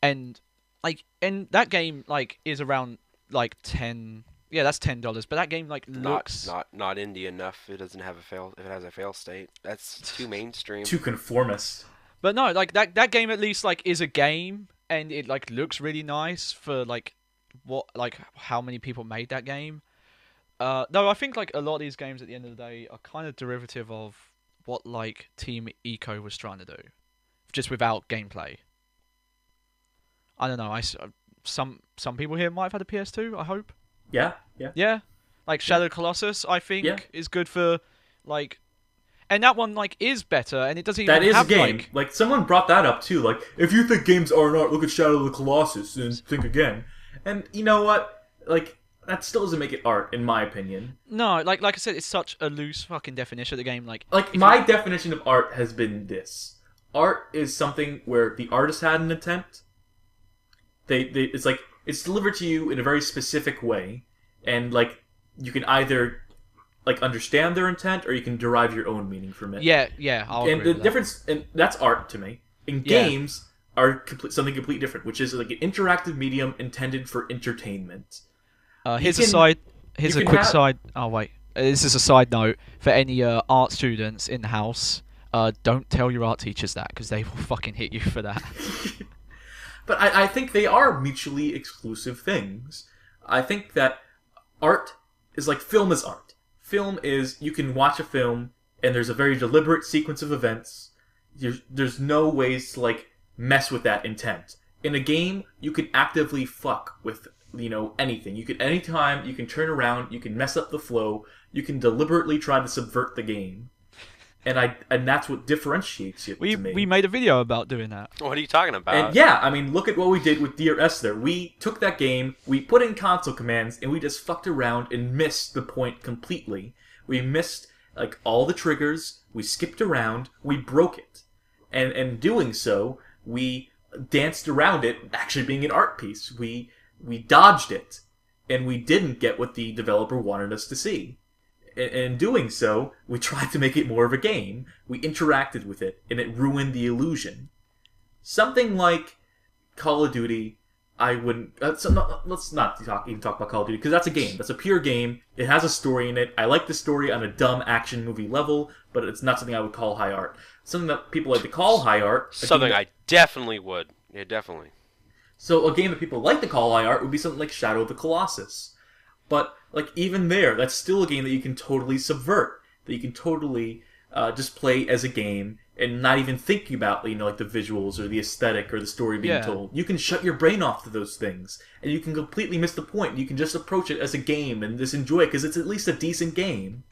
and that game like is around like 10. Yeah, that's $10. But that game like looks not indie enough. It doesn't have a fail. If it has a fail state, that's too mainstream. Too conformist. But no, like that game at least like is a game, and it like looks really nice for like how many people made that game. No, I think like a lot of these games at the end of the day are kind of derivative of what like Team Eco was trying to do, just without gameplay. I don't know. Some people here might have had a PS2. I hope. Yeah. Yeah, like Shadow Colossus, I think is good for like, and that one like is better, and it doesn't even that is have a game. Like someone brought that up too. Like if you think games are art, look at Shadow of the Colossus and think again. And you know what? Like that still doesn't make it art, in my opinion. No, like I said, it's such a loose fucking definition of the game. Like my definition of art has been this: art is something where the artist had an intent. It's like it's delivered to you in a very specific way, and like you can either like understand their intent or you can derive your own meaning from it. Yeah, I'll agree and the with that. difference, and that's art to me. And games are something completely different, which is like an interactive medium intended for entertainment. Here's a quick side. Oh wait, this is a side note for any art students in the house. Don't tell your art teachers that because they will fucking hit you for that. But I think they are mutually exclusive things. I think that art is like film is art. Film is, you can watch a film and there's a very deliberate sequence of events. There's no ways to like mess with that intent. In a game, you can actively fuck with, anything. Anytime you can turn around, you can mess up the flow, you can deliberately try to subvert the game. And that's what differentiates it to me. We made a video about doing that. What are you talking about? And yeah, I mean, look at what we did with Dear Esther. We took that game, we put in console commands, and we just fucked around and missed the point completely. We missed, like, all the triggers, we skipped around, we broke it. And in doing so, we danced around it actually being an art piece. We dodged it, and we didn't get what the developer wanted us to see. In doing so, we tried to make it more of a game. We interacted with it, and it ruined the illusion. Something like Call of Duty, I wouldn't... let's not even talk about Call of Duty, because that's a game. That's a pure game. It has a story in it. I like the story on a dumb action movie level, but it's not something I would call high art. Something that people like to call high art... Something I definitely would. Yeah, definitely. So a game that people like to call high art would be something like Shadow of the Colossus. But, like, even there, that's still a game that you can totally subvert. That you can totally just play as a game and not even thinking about, like, the visuals or the aesthetic or the story being told. You can shut your brain off to those things. And you can completely miss the point. You can just approach it as a game and just enjoy it because it's at least a decent game.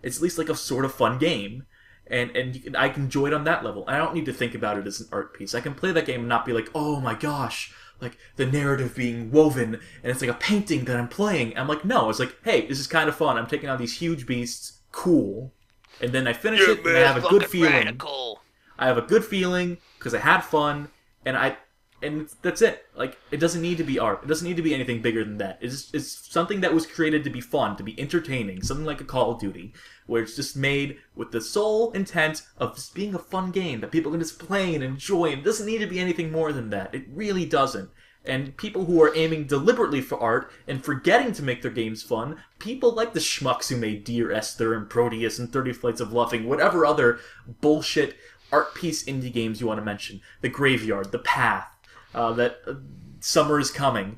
It's at least, like, a sort of fun game. And I can enjoy it on that level. I don't need to think about it as an art piece. I can play that game and not be like, oh my gosh, like the narrative being woven and it's like a painting that I'm playing. I'm like, no, it's like, hey, this is kind of fun. I'm taking on these huge beasts. Cool. And then I finish it and I have a good feeling. Radical. I have a good feeling because I had fun and that's it. Like, it doesn't need to be art. It doesn't need to be anything bigger than that. It's something that was created to be fun, to be entertaining. Something like a Call of Duty, where it's just made with the sole intent of just being a fun game that people can just play and enjoy. And it doesn't need to be anything more than that. It really doesn't. And people who are aiming deliberately for art and forgetting to make their games fun, people like the schmucks who made Dear Esther and Proteus and 30 Flights of Loving, whatever other bullshit art piece indie games you want to mention. The Graveyard, The Path, that Summer is Coming.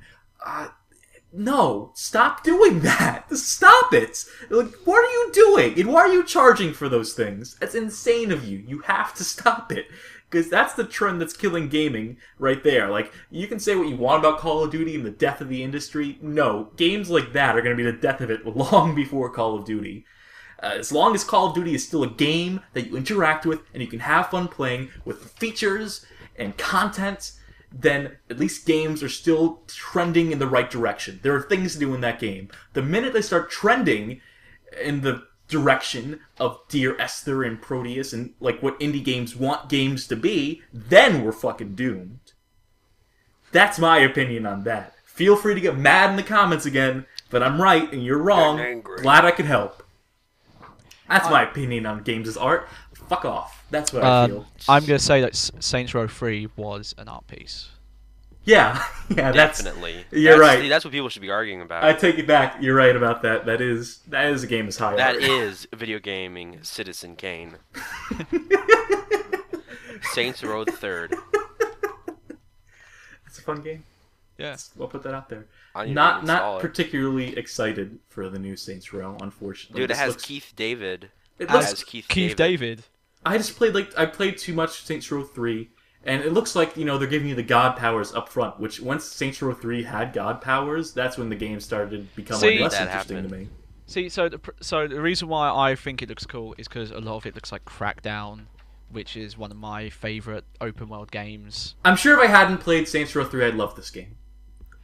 No, stop doing that. Stop it. Like, what are you doing? And why are you charging for those things? That's insane of you. You have to stop it. Because that's the trend that's killing gaming right there. Like, you can say what you want about Call of Duty and the death of the industry. No, games like that are going to be the death of it long before Call of Duty. As long as Call of Duty is still a game that you interact with and you can have fun playing with features and content, then at least games are still trending in the right direction. There are things to do in that game. The minute they start trending in the direction of Dear Esther and Proteus and like what indie games want games to be, then we're fucking doomed. That's my opinion on that. Feel free to get mad in the comments again, but I'm right and you're wrong. Glad I could help. That's my opinion on games as art. Fuck off. That's what I feel. I'm going to say that Saints Row 3 was an art piece. Yeah, Definitely. You're right. That's what people should be arguing about. I take it back. You're right about that. That is a game as high art. That is video gaming Citizen Kane. Saints Row the Third. It's a fun game. Yeah. We'll put that out there. Not Particularly excited for the new Saints Row, unfortunately. Dude, it has Keith David. It As looks, Keith David. I played too much Saints Row 3, and it looks like, they're giving you the god powers up front, which once Saints Row 3 had god powers, that's when the game started to become less interesting to me. See, so the reason why I think it looks cool is because a lot of it looks like Crackdown, which is one of my favorite open world games. I'm sure if I hadn't played Saints Row 3, I'd love this game.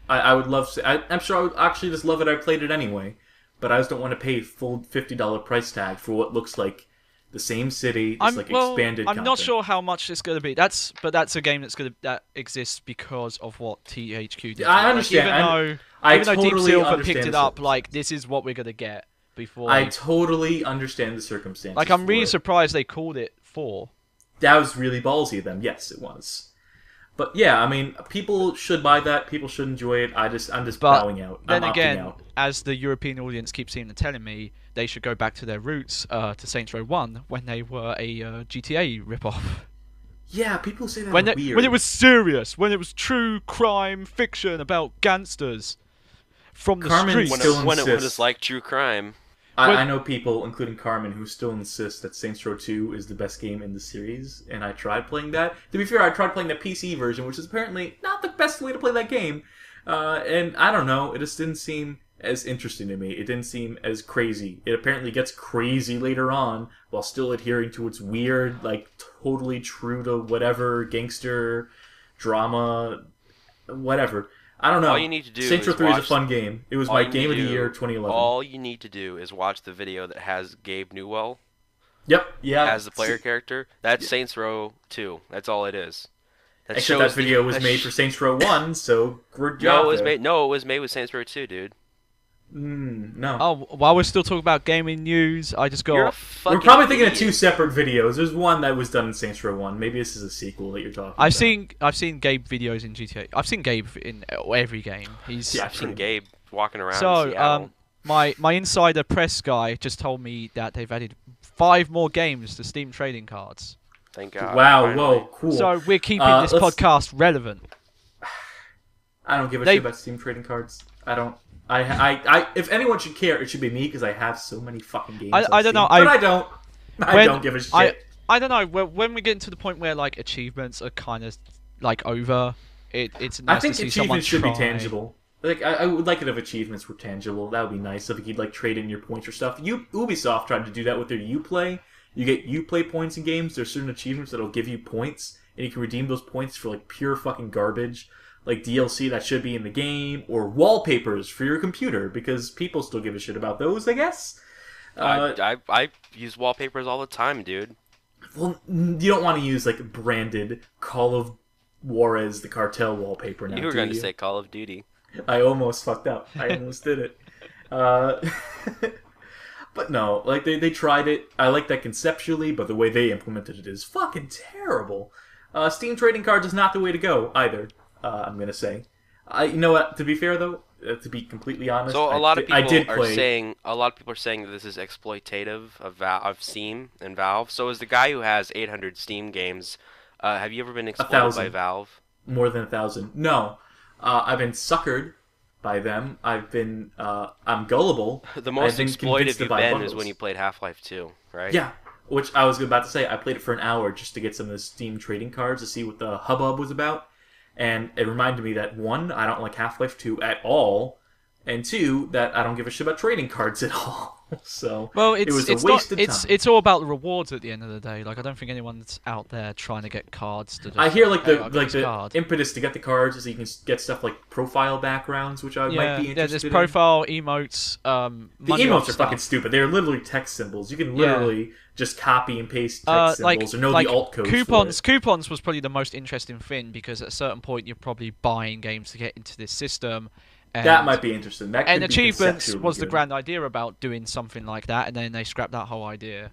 I would love to. I'm sure I would actually just love it. I played it anyway, but I just don't want to pay full $50 price tag for what looks like the same city, just expanded. I'm not content. sure how much it's going to be. That's a game that exists because of what THQ did. I understand. Even though Deep totally Silver picked understand it up, like, this is what we're going to get before. I totally understand the circumstances. Like, I'm really for it. surprised they called it 4. That was really ballsy of them. Yes, it was. But yeah, I mean, people should buy that. People should enjoy it. I'm just bowing out. Then I'm again, opting out. as the European audience keeps seeing and telling me, they should go back to their roots, to Saints Row 1, when they were a GTA ripoff. Yeah, people say that When weird. it was serious, when it was true crime fiction about gangsters from the Carmen streets. When it was like true crime. I know people, including Carmen, who still insist that Saints Row 2 is the best game in the series, and I tried playing that. To be fair, I tried playing the PC version, which is apparently not the best way to play that game. And I don't know, it just didn't seem as interesting to me. It didn't seem as crazy. It apparently gets crazy later on, while still adhering to its weird, like, totally true to whatever gangster drama, whatever. I don't know. All you need to do Saints Row is 3 is a watch- fun game. It was my game of the year 2011. All you need to do is watch the video that has Gabe Newell Yep, yeah. as the player character. That's Saints Row 2. That's all it is. Except that video was made for Saints Row 1, so good job. No, it was made with Saints Row 2, dude. No. Oh, while we're still talking about gaming news, I just got... You're a We're fucking probably thinking of idiot. two separate videos. There's one that was done in Saints Row 1. Maybe this is a sequel that you're talking about. I've seen Gabe videos in GTA. I've seen Gabe in every game. He's Yeah. I've seen Gabe walking around in so Seattle. my insider press guy just told me that they've added 5 more games to Steam trading cards. Thank God. Wow, finally. whoa, cool. So we're keeping this let's- podcast relevant. I don't give a They- shit about Steam trading cards. I don't. I if anyone should care, it should be me because I have so many fucking games. I on don't Steam. know, But I don't. I don't give a shit. I don't know. When we get to the point where like achievements are kind of like over, it's nice I think to see someone achievements should try. be tangible. Like I would like it if achievements were tangible. That would be nice if you could like trade in your points or stuff. Ubisoft tried to do that with their Uplay. You get Uplay points in games. There's certain achievements that'll give you points, and you can redeem those points for like pure fucking garbage, like DLC that should be in the game, or wallpapers for your computer because people still give a shit about those. I guess. I use wallpapers all the time, dude. Well, you don't want to use like branded Call of Juarez the Cartel wallpaper now. You were do going to say Call of Duty. I almost fucked up. I almost did it. But no, like they tried it. I like that conceptually, but the way they implemented it is fucking terrible. Steam trading cards is not the way to go either. I'm gonna say. You know what? To be fair though, to be completely honest, So a lot of I people did are play. saying that this is exploitative of Steam and Valve. So as the guy who has 800 Steam games, have you ever been exploited by 1,000. Valve? More than 1,000. No, I've been suckered by them. I'm gullible. The most I've been exploited convinced to you've buy been is bundles. when you played Half-Life 2, right? Yeah, which I was about to say, I played it for an hour just to get some of the Steam trading cards to see what the hubbub was about. And it reminded me that, one, I don't like Half-Life 2 at all, and two, that I don't give a shit about trading cards at all. So Well, it was it's a wasted not, time. it's all about the rewards at the end of the day. Like, I don't think anyone's out there trying to get cards to just, I hear like "Hey, the I got this card." impetus to get the cards is that you can get stuff like profile backgrounds, which I might be interested there's in. profile emotes. The money emotes off are stuff. fucking stupid. They're literally text symbols. You can literally just copy and paste text like symbols or know like the alt codes. coupons. For it. Coupons was probably the most interesting thing because at a certain point you're probably buying games to get into this system. And, That might be interesting. That and could be achievements conceptually was the good. grand idea about doing something like that, and then they scrapped that whole idea.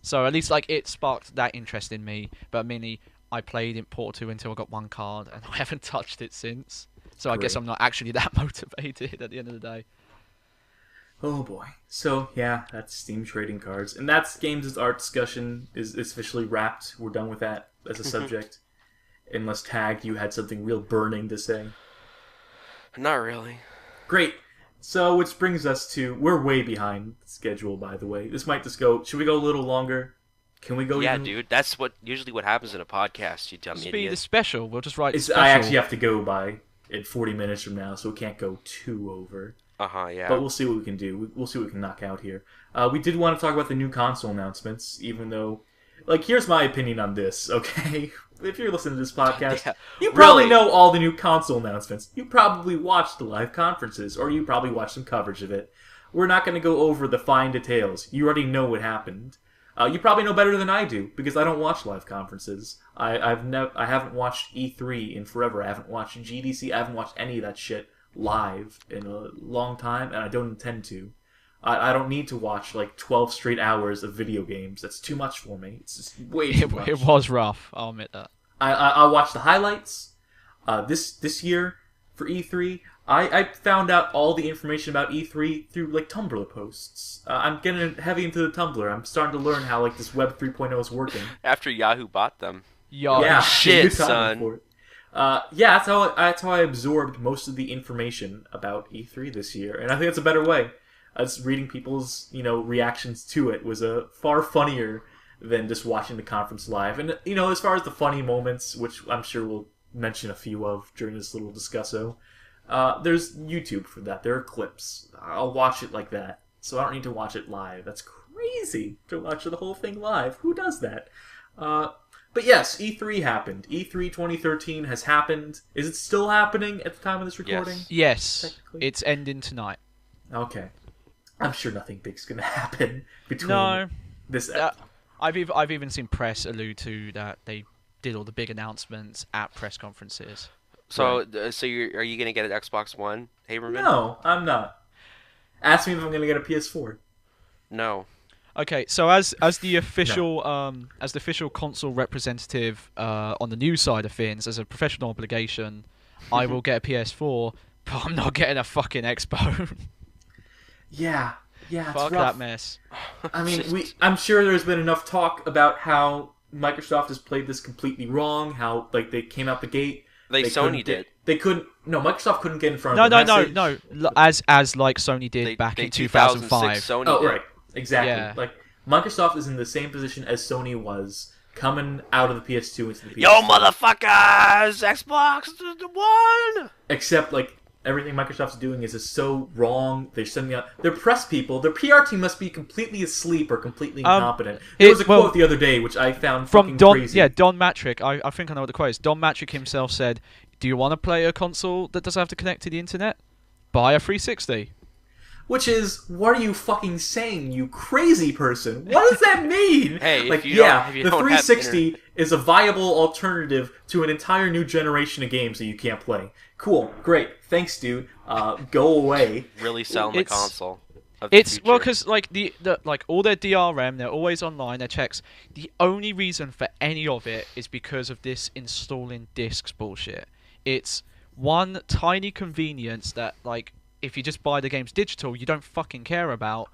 So at least like it sparked that interest in me. But mainly, I played in Portal 2 until I got one card, and I haven't touched it since. So I guess Great. I'm not actually that motivated at the end of the day. Oh boy. So yeah, that's Steam trading cards, and that's Games' Art discussion is officially wrapped. We're done with that as a subject. Unless Tag, you had something real burning to say. Not really. Great. So, which brings us to, we're way behind schedule, by the way. This might just go, should we go a little longer? Can we go Yeah, even? dude. That's usually what happens in a podcast. You dumb Just be the idiot. special. We'll just write It's, special. I actually have to go by in 40 minutes from now, so we can't go too over. Yeah. But we'll see what we can do. We'll see what we can knock out here. We did want to talk about the new console announcements, even though, like, here's my opinion on this, okay? If you're listening to this podcast, Yeah, you probably really. know all the new console announcements. You probably watched the live conferences, or you probably watched some coverage of it. We're not going to go over the fine details. You already know what happened. You probably know better than I do, because I don't watch live conferences. I haven't watched E3 in forever. I haven't watched GDC. I haven't watched any of that shit live in a long time, and I don't intend to. I don't need to watch like 12 straight hours of video games. That's too much for me. It's just way too much. It was rough. I'll admit that. I watched the highlights. This year for E3, I found out all the information about E3 through like Tumblr posts. I'm getting heavy into the Tumblr. I'm starting to learn how like this Web 3.0 is working. After Yahoo bought them. Yeah, shit, good timing son. for it. Yeah, that's how I absorbed most of the information about E3 this year, and I think that's a better way. Us reading people's reactions to it was far funnier than just watching the conference live. And as far as the funny moments, which I'm sure we'll mention a few of during this little discusso, there's YouTube for that. There are clips. I'll watch it like that, so I don't need to watch it live. That's crazy to watch the whole thing live. Who does that? But yes, E3 happened. E3 2013 has happened. Is it still happening at the time of this recording? Yes, Technically. it's ending tonight. Okay. I'm sure nothing big's gonna happen between No, this. I've even seen press allude to that they did all the big announcements at press conferences. So, are you gonna get an Xbox One, Haberman? No, I'm not. Ask me if I'm gonna get a PS4. No. Okay, so as the official console representative on the news side of things, as a professional obligation, I will get a PS4, but I'm not getting a fucking Expo. Yeah, it's Fuck rough. that mess. I mean, I'm sure there's been enough talk about how Microsoft has played this completely wrong. How they came out the gate. Sony did. They couldn't. No, Microsoft couldn't get in front No, of them. no. As like Sony did back in 2005. Sony Oh, did. right. Exactly. Yeah. Like, Microsoft is in the same position as Sony was coming out of the PS2 into the PS3. Yo, motherfuckers! Xbox One! Except, like, everything Microsoft's doing is just so wrong. They're sending out... Their press people, their PR team must be completely asleep or completely incompetent. There was a quote the other day, which I found from fucking crazy. Don Matrick. I think I know what the quote is. Don Matrick himself said, "Do you want to play a console that doesn't have to connect to the internet? Buy a 360." Which is, what are you fucking saying, you crazy person? What does that mean? Hey, like, if you don't- yeah, if you the don't have 360 is a viable alternative to an entire new generation of games that you can't play. Cool, great, thanks, dude. Go away. Really selling the It's- console. Of the It's well, future. because like the like all their DRM, they're always online. Their checks. The only reason for any of it is because of this installing discs bullshit. It's one tiny convenience that like if you just buy the games digital, you don't fucking care about.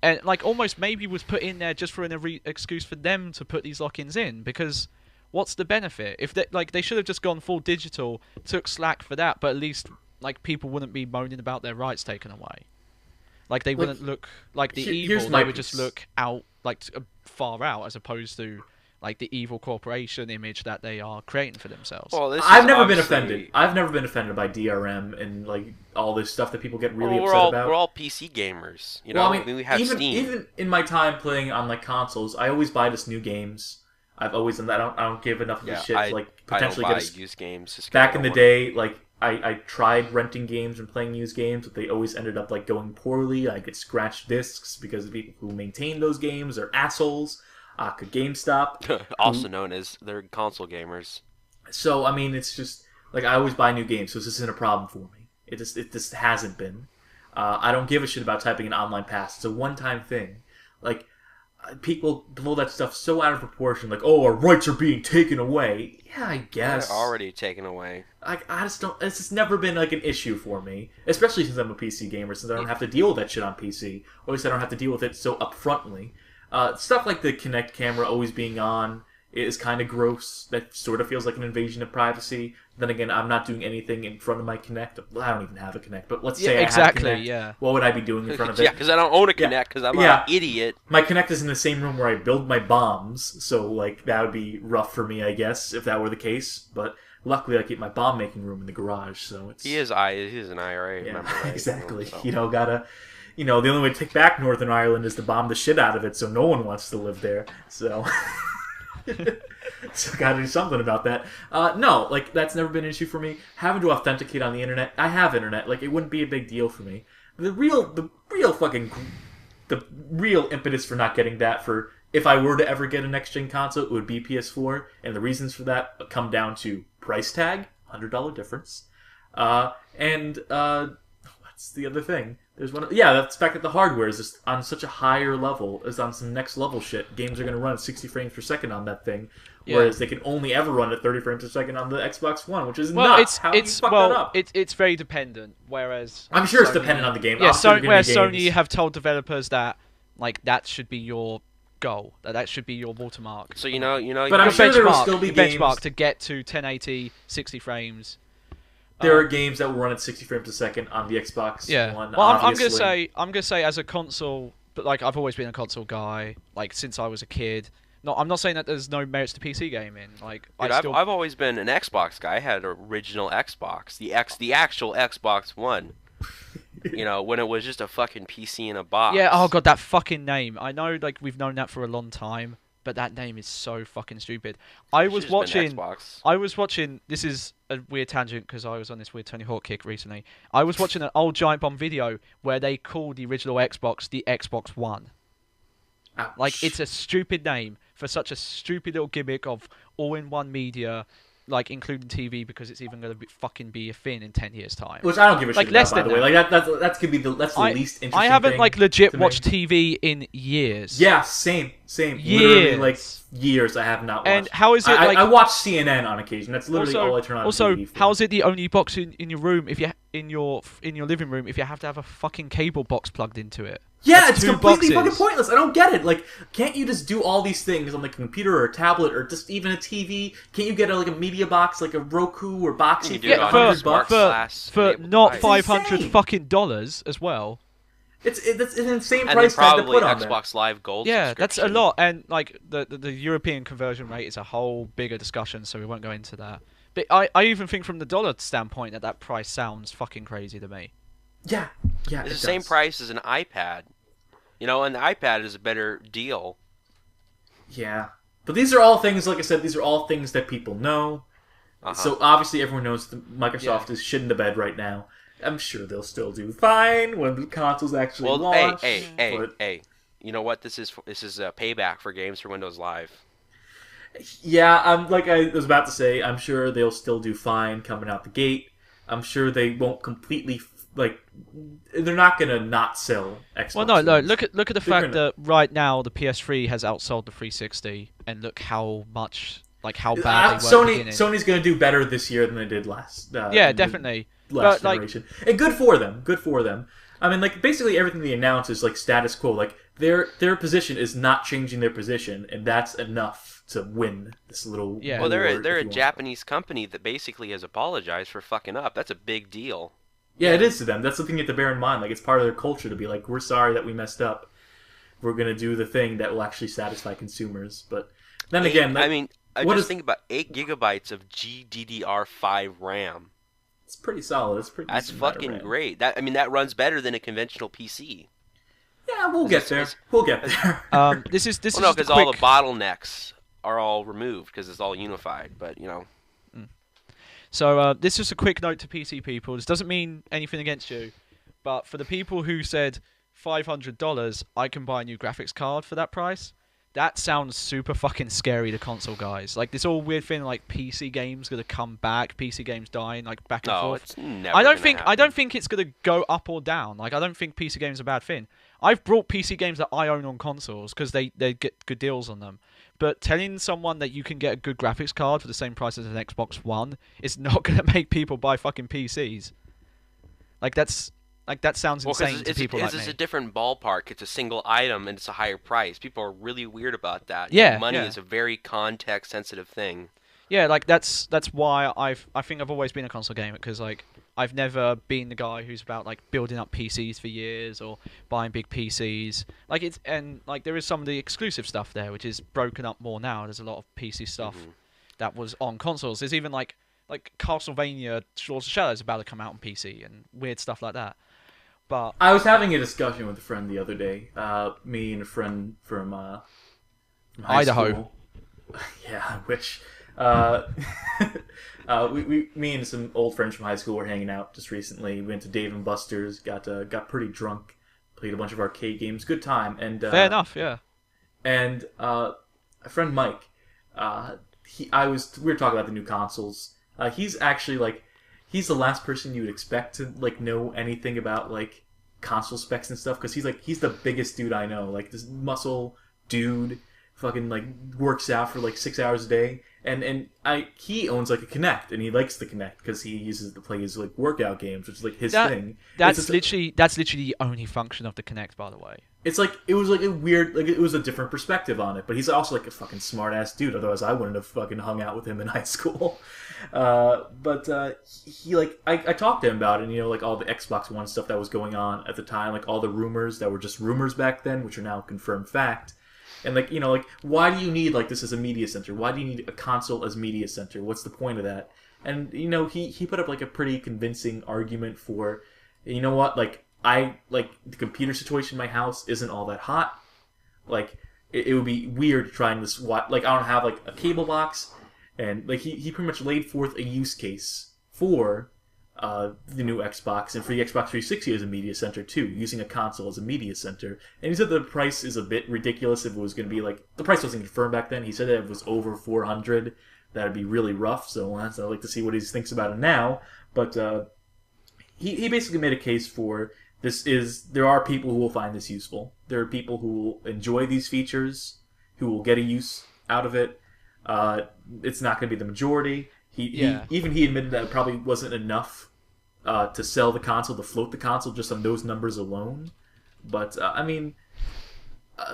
And like almost maybe was put in there just for an excuse for them to put these lock-ins in, because what's the benefit? If they should have just gone full digital, took slack for that, but at least like people wouldn't be moaning about their rights taken away. Like they wouldn't look like the here's evil. my They would just piece. look out far out as opposed to like the evil corporation image that they are creating for themselves. Well, I've never been offended. I've never been offended by DRM and like all this stuff that people get really upset about. We're all PC gamers, you know. Well, I mean, we have even, Steam. Even in my time playing on like consoles, I always buy just new games. I've always done that. I don't give enough of the shit to like potentially I don't get buy used games. Just 'cause back I in the don't day. Like I tried renting games and playing used games, but they always ended up like going poorly. I get scratched discs because the people who maintain those games are assholes. Could GameStop, also known as they're console gamers. So I mean, it's just like I always buy new games, so this isn't a problem for me. It just hasn't been. I don't give a shit about typing an online pass. It's a one-time thing. Like people blow that stuff so out of proportion. Like, oh, our rights are being taken away. Yeah, I guess. They're already taken away. I just don't. It's just never been like an issue for me, especially since I'm a PC gamer. Since I don't have to deal with that shit on PC, or at least I don't have to deal with it so upfrontly. Stuff like the Kinect camera always being on is kind of gross. That sort of feels like an invasion of privacy. Then again, I'm not doing anything in front of my Kinect. I don't even have a Kinect, but let's say I have Kinect. Yeah. What would I be doing in front of it? Yeah, because I don't own a Kinect because I'm an idiot. My Kinect is in the same room where I build my bombs, so like that would be rough for me, I guess, if that were the case. But luckily, I keep my bomb making room in the garage, so it's. He is an IRA member. Right? Exactly. So. The only way to take back Northern Ireland is to bomb the shit out of it, so no one wants to live there. So, so gotta do something about that. No, like that's never been an issue for me. Having to authenticate on the internet, I have internet. Like it wouldn't be a big deal for me. The real impetus for not getting that for if I were to ever get a next gen console, it would be PS4, and the reasons for that come down to price tag, $100 difference, and what's the other thing? There's one. Yeah, that's back at the hardware is just on such a higher level, is on some next level shit. Games are going to run at 60 frames per second on that thing, whereas they can only ever run at 30 frames per second on the Xbox One, which is nuts. How do you fuck that up? It's very dependent. Whereas I'm sure it's dependent on the game. Yeah, Sony have told developers that like that should be your goal. That should be your watermark. So you know. But I'm sure there will still be games benchmark to get to 1080, 60 frames. There are games that will run at 60 frames a second on the Xbox One. Well, I'm gonna say as a console, but like I've always been a console guy, like since I was a kid. No, I'm not saying that there's no merits to PC gaming. Like I've always been an Xbox guy. I had an original Xbox, the actual Xbox One. When it was just a fucking PC in a box. Yeah. Oh god, that fucking name. I know, like we've known that for a long time, but that name is so fucking stupid. I was watching. This is a weird tangent because I was on this weird Tony Hawk kick recently. I was watching an old Giant Bomb video where they called the original Xbox the Xbox One. Ouch. Like it's a stupid name for such a stupid little gimmick of all-in-one media, like including TV, because it's even going to fucking be a thing in 10 years' time. Which I don't give a shit about, by the way. Like that's the least interesting. I haven't thing like legit watched TV in years. Yeah, same. Years. Literally, like years I have not watched. And how is it I watch CNN on occasion. That's literally all I turn on TV for. How is it the only box in your room if you in your living room if you have to have a fucking cable box plugged into it? Yeah, That's it's two completely boxes. fucking pointless. I don't get it. Like, can't you just do all these things on the computer or a tablet or just even a TV? Can't you get a media box, like a Roku or Boxy? You do it on your smart glass for not device. $500 fucking dollars as well. It's an insane And price then tag to probably put on Xbox Live Gold. Yeah, that's a subscription. lot, and like the European conversion rate is a whole bigger discussion, so we won't go into that. But I even think from the dollar standpoint that price sounds fucking crazy to me. there. Yeah. It's the same price as an iPad. And the iPad is a better deal. Yeah, but these are all things. Like I said, these are all things that people know. So obviously, everyone knows that Microsoft is shit in the bed right now. I'm sure they'll still do fine when the consoles actually launch. Hey! You know what? This is a payback for games for Windows Live. Yeah, like I was about to say, I'm sure they'll still do fine coming out the gate. I'm sure they won't completely they're not gonna not sell Xbox. Well, no. Ones. Look at the fact that right now the PS3 has outsold the 360, and look how much how bad they were at the beginning. Sony's gonna do better this year than they did last. Yeah, definitely. Last generation, and good for them. Good for them. I mean, basically everything they announce is status quo. Like their position is not changing their position, and that's enough to win this little. Yeah. Well, award, they're a if you Japanese company that basically has apologized for fucking up. That's a big deal. Yeah, it is to them. That's the thing you have to bear in mind. Like, it's part of their culture to be like, we're sorry that we messed up. we're gonna do the thing that will actually satisfy consumers. But then again, I mean, I what just is- think about 8 gigabytes of GDDR5 RAM. it's pretty solid. It's pretty. That's decent amount of fucking RAM. great. That runs better than a conventional PC. Yeah, we'll get there. We'll get there. This is Well, no, just a because all quick. the bottlenecks are all removed because it's all unified. But So this is a quick note to PC people. This doesn't mean anything against you, but for the people who said $500, I can buy a new graphics card for that price. That sounds super fucking scary to console guys. Like this all weird thing, like PC games gonna come back, PC games dying, like back and no, forth. it's never. I gonna don't happen. think it's gonna go up or down. Like I don't think PC games are a bad thing. I've brought PC games that I own on consoles because they get good deals on them. But telling someone that you can get a good graphics card for the same price as an Xbox One is not gonna make people buy fucking PCs. That sounds insane to people like it's me. a different ballpark. It's a single item and it's a higher price. People are really weird about that. Yeah, money yeah. is a very context sensitive thing. Yeah, like that's why I think I've always been a console gamer because like I've never been the guy who's about like building up PCs for years or buying big PCs. Like it's and like there is some of the exclusive stuff there which is broken up more now. There's a lot of PC stuff that was on consoles. There's even like Castlevania Shores of Shadows about to come out on PC and weird stuff like that. But I was having a discussion with a friend the other day. Me and a friend from high Idaho. school. Yeah, which me and some old friends from high school were hanging out just recently. We went to Dave and Buster's, got pretty drunk, played a bunch of arcade games, good time. And fair enough, yeah. And a friend Mike, we were talking about the new consoles. He's actually he's the last person you would expect to know anything about console specs and stuff because he's the biggest dude I know. Like this muscle dude, fucking works out for 6 hours a day. And he owns a Kinect and he likes the Kinect because he uses it to play his workout games, which is his thing. That's literally the only function of the Kinect, by the way. It's it was a weird, it was a different perspective on it, but he's also a fucking smart ass dude. Otherwise, I wouldn't have fucking hung out with him in high school. But he I talked to him about it, and all the Xbox One stuff that was going on at the time, all the rumors that were just rumors back then, which are now confirmed fact. And why do you need this as a media center? Why do you need a console as media center? What's the point of that? And he put up a pretty convincing argument for, what, the computer situation in my house isn't all that hot. It would be weird trying this. I don't have a cable box, and he pretty much laid forth a use case for the new Xbox and for the Xbox 360 as a media center too, using a console as a media center. And he said the price is a bit ridiculous if it was going to be the price wasn't confirmed back then. He said that if it was over $400, that'd be really rough. So I'd like to see what he thinks about it now. But he basically made a case for. There are people who will find this useful. There are people who will enjoy these features, who will get a use out of it. It's not going to be the majority. He admitted that it probably wasn't enough to sell the console, to float the console just on those numbers alone. But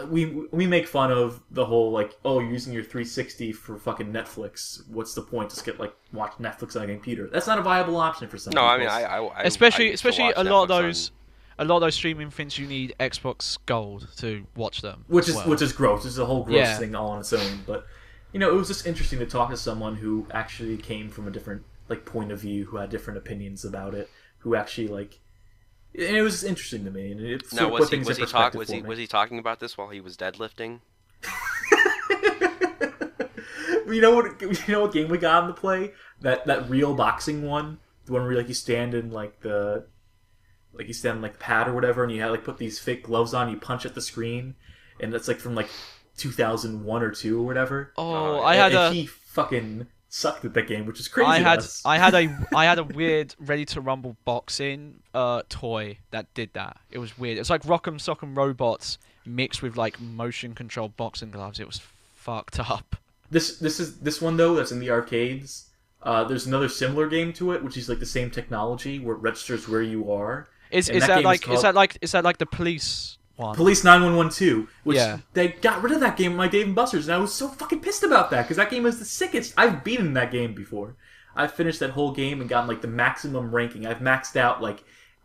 we make fun of the whole you're using your 360 for fucking Netflix. What's the point? Just watch Netflix on a computer. That's not a viable option for some people. No, I mean I especially used to watch a lot of Netflix a lot of those streaming things you need Xbox Gold to watch them. Which as is well. gross. It's a whole gross Yeah. thing all on its own. But it was just interesting to talk to someone who actually came from a different point of view, who had different opinions about it, who actually and it was just interesting to me, and it Now, sort of put things in perspective for me. was he talking about this while he was deadlifting? You know what game we got him to play? That real boxing one, the one where you stand in the pad or whatever, and you had put these fake gloves on, you punch at the screen, and that's from 2001 or 2 or whatever. Oh, and he fucking sucked at that game, which is crazy. I had a weird Ready to Rumble boxing toy that did that. It was weird. It was like Rock'em Sock'em Robots mixed with motion controlled boxing gloves. It was fucked up. This one though that's in the arcades. There's another similar game to it, which is the same technology where it registers where you are. Is And that game like called is that like the police one? Police 911-2, which Yeah. they got rid of that game in my Dave and Buster's, and I was so fucking pissed about that because that game is the sickest. I've beaten that game before. I finished that whole game and gotten the maximum ranking. I've maxed out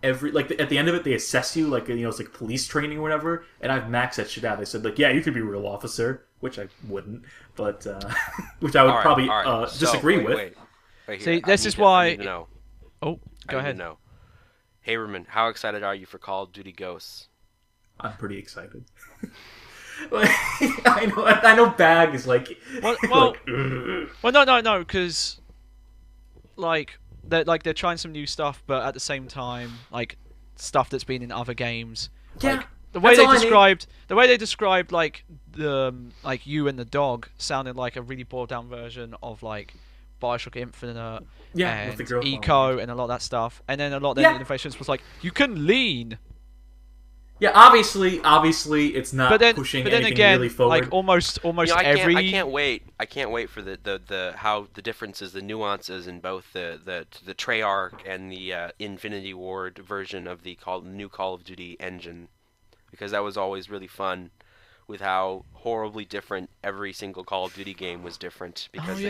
every at the end of it they assess you it's like police training or whatever, and I've maxed that shit out. They said yeah, you could be a real officer, which I wouldn't, but which I would probably disagree with. Wait See, here. this is I why. need to know. Oh, go ahead. No. Haberman, how excited are you for Call of Duty Ghosts? I'm pretty excited. I know Bag is like Well, no, because they're trying some new stuff, but at the same time, stuff that's been in other games. Yeah, the way that's they described the you and the dog sounded like a really boiled down version of Bioshock Infinite with the and girl Eco and a lot of that stuff, and then a lot of the innovations was you can lean. Yeah, obviously, it's not pushing but then anything again, really forward. almost every. I can't wait for the how the differences, the nuances in both the Treyarch and the Infinity Ward version of the new Call of Duty engine, because that was always really fun, with how horribly different every single Call of Duty game was different. Because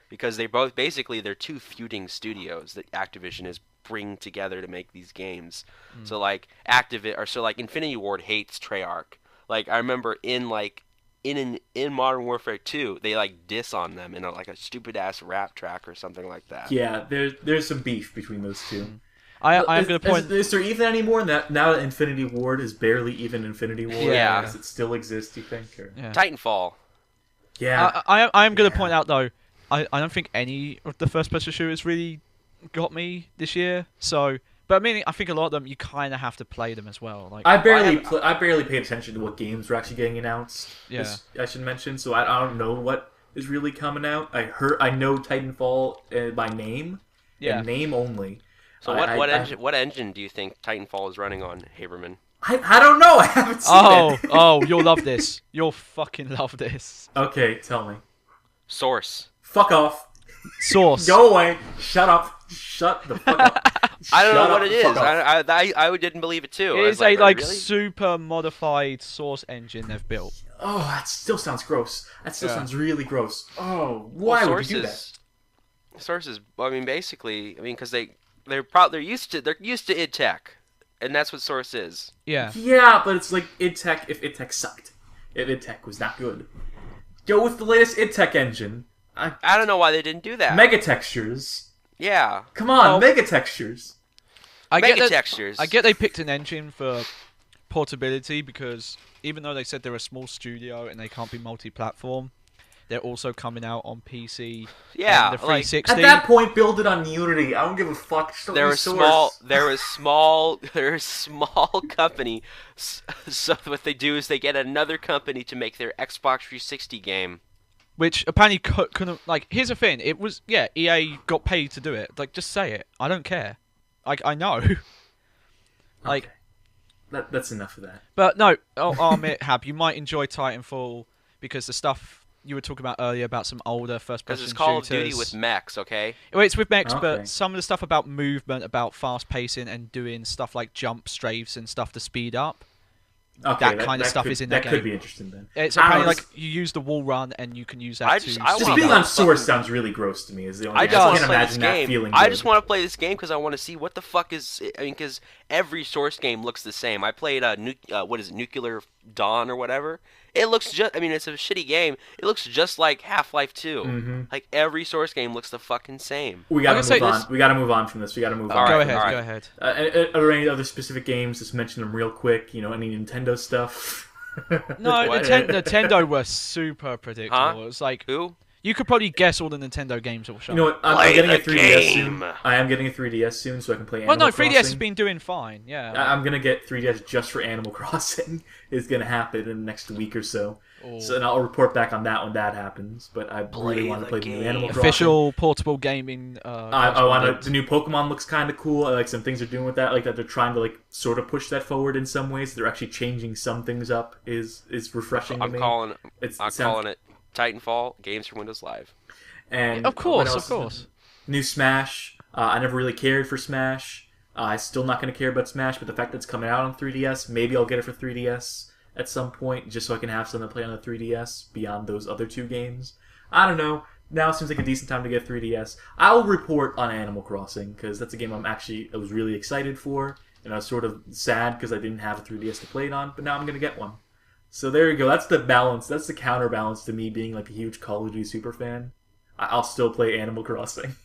because they both they're two feuding studios that Activision is bring together to make these games. So Infinity Ward hates Treyarch. I remember in Modern Warfare 2, they diss on them in a stupid ass rap track or something like that. Yeah, there's some beef between those two. I'm going to point. Is there even anymore now that Infinity Ward is barely even Infinity Ward? Yeah. Does it still exist? Do you think? Or? Yeah. Titanfall. Yeah. I'm going to point out though, I don't think any of the first-person shooters really got me this year. So, but I think a lot of them you kind of have to play them as well. I barely paid attention to what games were actually getting announced. Yeah. I should mention. So I don't know what is really coming out. I know Titanfall by name. Yeah. And name only. So what engine do you think Titanfall is running on, Haberman? I don't know. I haven't seen it. Oh, you'll love this. You'll fucking love this. Okay, tell me. Source. Fuck off. Source. Go away. Shut up. Shut the fuck up. I don't know what it is. I didn't believe it too. It is really? super modified Source engine they've built. Oh, that still sounds gross. That still sounds really gross. Oh, why would you do that? Sources. Basically, because they're used to id Tech, and that's what Source is. Yeah. Yeah, but it's like id Tech if id Tech sucked. If id Tech was not good. Go with the latest id Tech engine. I don't know why they didn't do that. Mega textures. Yeah. Come on, mega textures. I get textures. I get they picked an engine for portability because even though they said they're a small studio and they can't be multi-platform, they're also coming out on PC. Yeah, and the 360. At that point, build it on Unity. I don't give a fuck. They're a small company. So what they do is they get another company to make their Xbox 360 game. Which apparently couldn't here's the thing. It was EA got paid to do it. Just say it. I don't care. I know. Okay. That's enough of that. But no, I'll admit, Hab, you might enjoy Titanfall because the stuff you were talking about earlier about some older first-person shooters. Because it's Call of Duty with mechs, okay? Well, it's with mechs, Okay. but some of the stuff about movement, about fast pacing, and doing stuff like jump strafes and stuff to speed up. Okay, that kind of stuff is in the that game. could be interesting then. It's apparently you use the wall run and you can use that just Just being on Source sounds really gross to me. Is the only I thing. I just can't want to play this imagine that game. feeling. I good. just want to play this game because I want to see what the fuck is. Because every Source game looks the same. I played Nuclear Dawn or whatever. It looks just. It's a shitty game. It looks just like Half-Life 2. Mm-hmm. Every Source game looks the fucking same. We gotta move on. We gotta move on from this. We gotta move on. Go Alright, ahead. Are there any other specific games? Just mention them real quick. Any Nintendo stuff. No, What? Nintendo were super predictable. Huh? It's like Who? you could probably guess all the Nintendo games that will show. You know what? I'm Play getting a the 3DS game. soon. I am getting a 3DS soon, so I can play Well, Animal no, 3DS Crossing. has been doing fine. Yeah. I'm gonna get 3DS just for Animal Crossing. Is gonna happen in the next week or so. Oh. So, and I'll report back on that when that happens. But I really want to play the new Animal Crossing. Official portable gaming. I want to. The new Pokemon looks kind of cool. I like some things they're doing with that. Like that they're trying to sort of push that forward in some ways. They're actually changing some things up. Is refreshing to me. calling sounds- it Titanfall Games for Windows Live. And Of course, what of else? course. New Smash. I never really cared for Smash. I'm still not going to care about Smash, but the fact that it's coming out on 3DS, maybe I'll get it for 3DS at some point, just so I can have something to play on the 3DS beyond those other two games. I don't know. now seems like a decent time to get 3DS. I'll report on Animal Crossing because that's a game I was really excited for, and I was sort of sad because I didn't have a 3DS to play it on. But now I'm gonna get one. So there you go. That's the balance. That's the counterbalance to me being like a huge Call of Duty super fan. I'll still play Animal Crossing.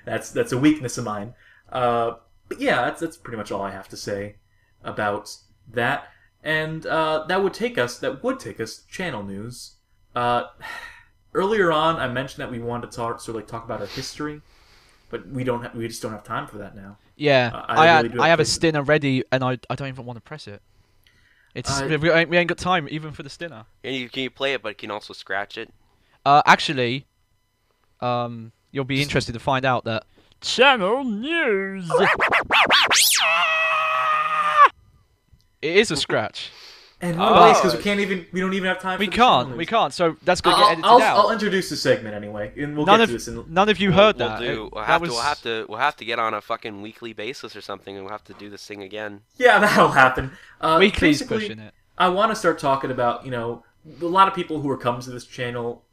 That's a weakness of mine. But yeah, that's pretty much all I have to say about that. And that would take us to channel news. Earlier on, I mentioned that we wanted to talk about our history, but we just don't have time for that now. Yeah, I have a stinner ready, and I don't even want to press it. We ain't got time even for the stinner. And can you play it, but you can also scratch it? Actually, you'll be interested to find out that channel news. It is a scratch. And because we don't even have time. We can't. So that's gonna get edited out. I'll introduce the segment anyway, and we'll get to this. None of you heard that. We'll have to get on a fucking weekly basis or something, and we'll have to do this thing again. Yeah, that'll happen. Weekly's pushing it. I want to start talking about a lot of people who are coming to this channel,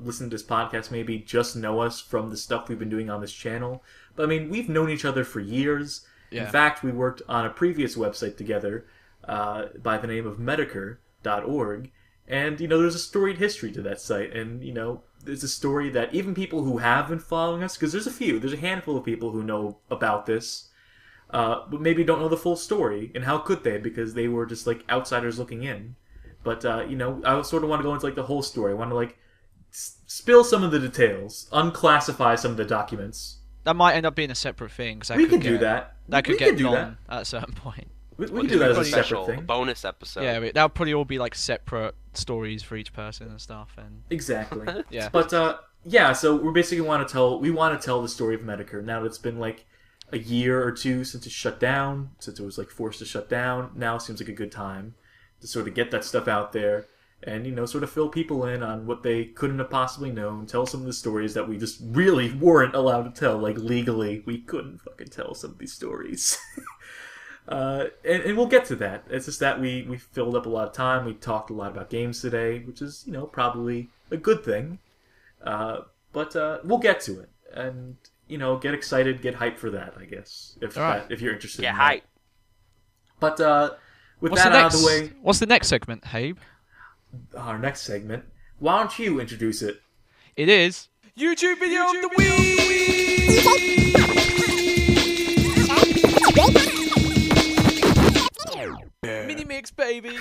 listen to this podcast, maybe just know us from the stuff we've been doing on this channel. But I mean, we've known each other for years. Yeah. In fact, we worked on a previous website together. By the name of Medicare.org, and there's a storied history to that site, and there's a story that even people who have been following us, because there's a handful of people who know about this, but maybe don't know the full story, and how could they, because they were just like outsiders looking in. But I sort of want to go into like the whole story. I want to like spill some of the details, unclassify some of the documents. That might end up being a separate thing, because we could do that. That could get long at a certain point. We can do that as a separate thing. A bonus episode. Yeah, that would probably all be like separate stories for each person and stuff. And exactly. Yeah. But so we basically want to tell the story of Medicare. Now that it's been like a year or two since it shut down, since it was like forced to shut down. Now seems like a good time to sort of get that stuff out there and sort of fill people in on what they couldn't have possibly known. Tell some of the stories that we just really weren't allowed to tell. Like legally, we couldn't fucking tell some of these stories. And we'll get to that. It's just that we filled up a lot of time. We talked a lot about games today, which is, probably a good thing. But we'll get to it. And, get excited, get hyped for that, I guess. If you're interested in hype. But with that out of the way... What's the next segment, Habe? Our next segment. Why don't you introduce it? It is... YouTube Video of the Week! Mini Mix, baby.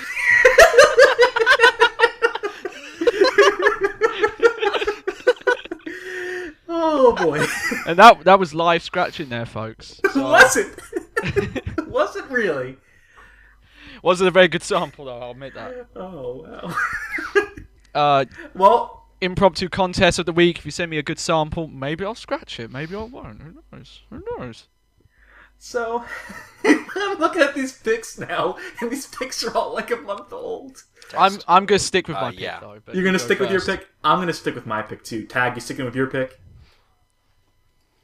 Oh boy! And that was live scratching there, folks. So... Was it? Was it really? Wasn't a very good sample, though. I'll admit that. Oh wow. Well, impromptu contest of the week. If you send me a good sample, maybe I'll scratch it. Maybe I won't. Who knows? Who knows? So, I'm looking at these pics now, and these pics are all like a month old. I'm gonna stick with my pick though. But you're gonna stick with your pick. I'm gonna stick with my pick too. Tag, you sticking with your pick?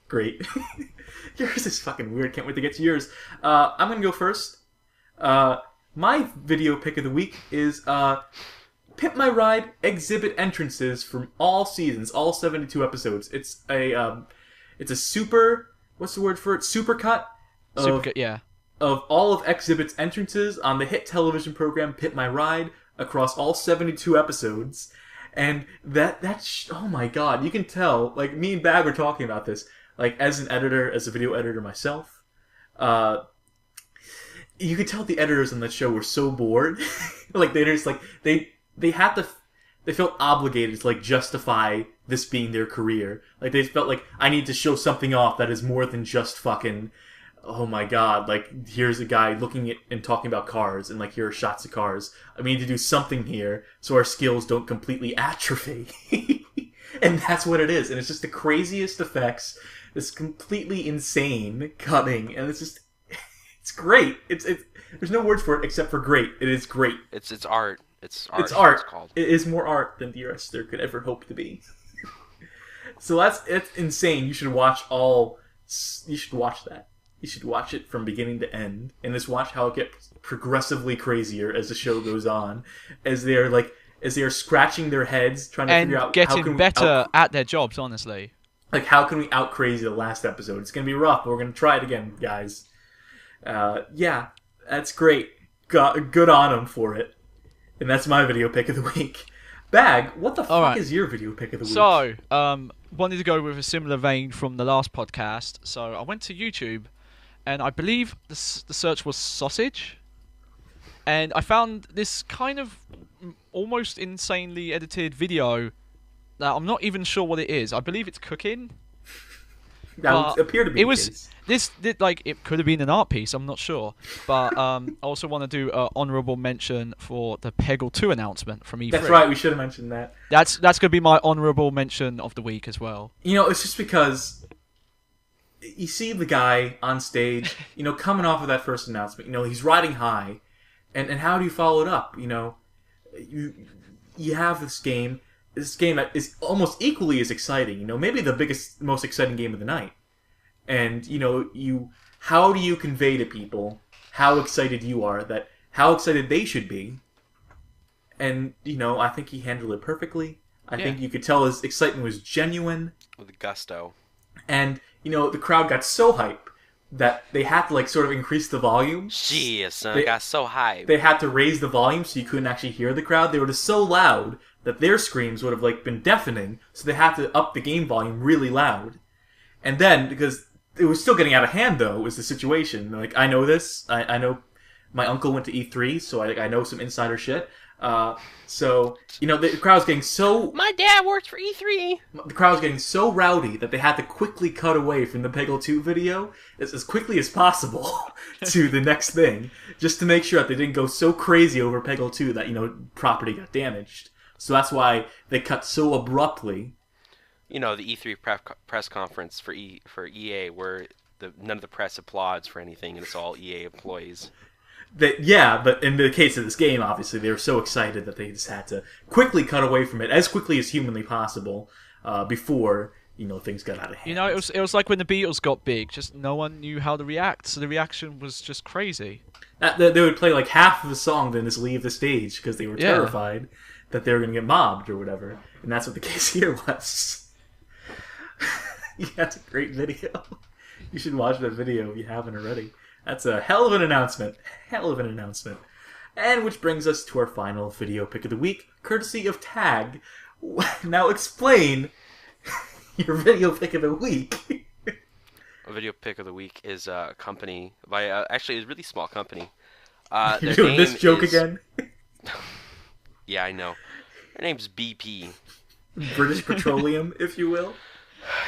Great. Yours is fucking weird. Can't wait to get to yours. I'm gonna go first. My video pick of the week is Pimp My Ride exhibit entrances from all seasons, all 72 episodes. It's a super. What's the word for it? Supercut. Of all of Exhibit's entrances on the hit television program Pimp My Ride across all 72 episodes. And oh my god, you can tell, like, me and Bag were talking about this, like, as a video editor myself, you could tell the editors on that show were so bored. Like, they just, like, they felt obligated to, like, justify this being their career. Like, they felt like, I need to show something off that is more than just fucking, oh my god, like, here's a guy looking at and talking about cars, and, like, here are shots of cars. I need to do something here so our skills don't completely atrophy. And that's what it is. And it's just the craziest effects, this completely insane cutting, and it's just, it's great. It's there's no words for it except for great. It is great. It's art. It's art. It's art. It's called. It is more art than the rest there could ever hope to be. So it's insane. You should watch You should watch that. You should watch it from beginning to end, and just watch how it gets progressively crazier as the show goes on. As as they are scratching their heads trying to And figure out how getting can we better at their jobs, honestly. how can we out crazy the last episode? It's gonna be rough, but we're gonna try it again, guys. Yeah, that's great. Good on them for it. And that's my video pick of the week. Bag, what the fuck right. is your video pick of the week? So, wanted to go with a similar vein from the last podcast. So I went to YouTube, and I believe the search was sausage, and I found this kind of almost insanely edited video that I'm not even sure what it is. I believe it's cooking. That would appear to be the case. It could have been an art piece. I'm not sure, but I also want to do an honourable mention for the Peggle 2 announcement from E3. That's right, we should have mentioned that. That's going to be my honourable mention of the week as well. You know, it's just because you see the guy on stage, you know, coming off of that first announcement. You know, he's riding high, and how do you follow it up? You know, you have this game that is almost equally as exciting. You know, maybe the most exciting game of the night. And, you know, how do you convey to people how excited you are, how excited they should be? And, you know, I think he handled it perfectly. I think you could tell his excitement was genuine. With gusto. And, you know, the crowd got so hyped that they had to, like, sort of increase the volume. Jeez, son, it got so hyped. They had to raise the volume so you couldn't actually hear the crowd. They were just so loud that their screams would have, like, been deafening. So they had to up the game volume really loud. And then, because it was still getting out of hand, though, was the situation. Like, I know this. I know my uncle went to E3, so I know some insider shit. So, you know, the crowd's getting so... My dad works for E3! The crowd's getting so rowdy that they had to quickly cut away from the Peggle 2 video as quickly as possible to the next thing, just to make sure that they didn't go so crazy over Peggle 2 that, you know, property got damaged. So that's why they cut so abruptly. You know, the E3 press conference for EA, where none of the press applauds for anything, and it's all EA employees. Yeah, but in the case of this game, obviously, they were so excited that they just had to quickly cut away from it as quickly as humanly possible before, you know, things got out of hand. You know, it was like when the Beatles got big, just no one knew how to react, so the reaction was just crazy. They would play like half of the song, then just leave the stage because they were terrified that they were going to get mobbed or whatever. And that's what the case here was. Yeah, that's a great video. You should watch that video if you haven't already. That's a hell of an announcement. Hell of an announcement. And which brings us to our final video pick of the week, courtesy of Tag. Now explain your video pick of the week. A video pick of the week is a company by actually a really small company. You're doing this joke again? Yeah, I know. Their name's BP. British Petroleum, if you will.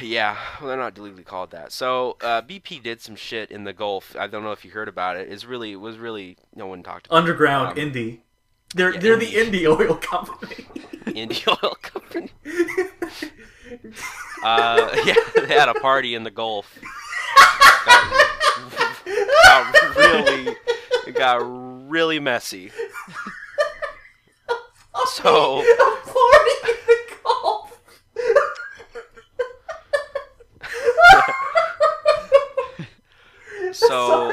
Yeah, well, they're not legally called that. So BP did some shit in the Gulf. I don't know if you heard about it. It was really no one talked about. Underground indie. They're the indie oil company. Indie oil company. Yeah, they had a party in the Gulf. It got really messy. So. A party in the Gulf. So,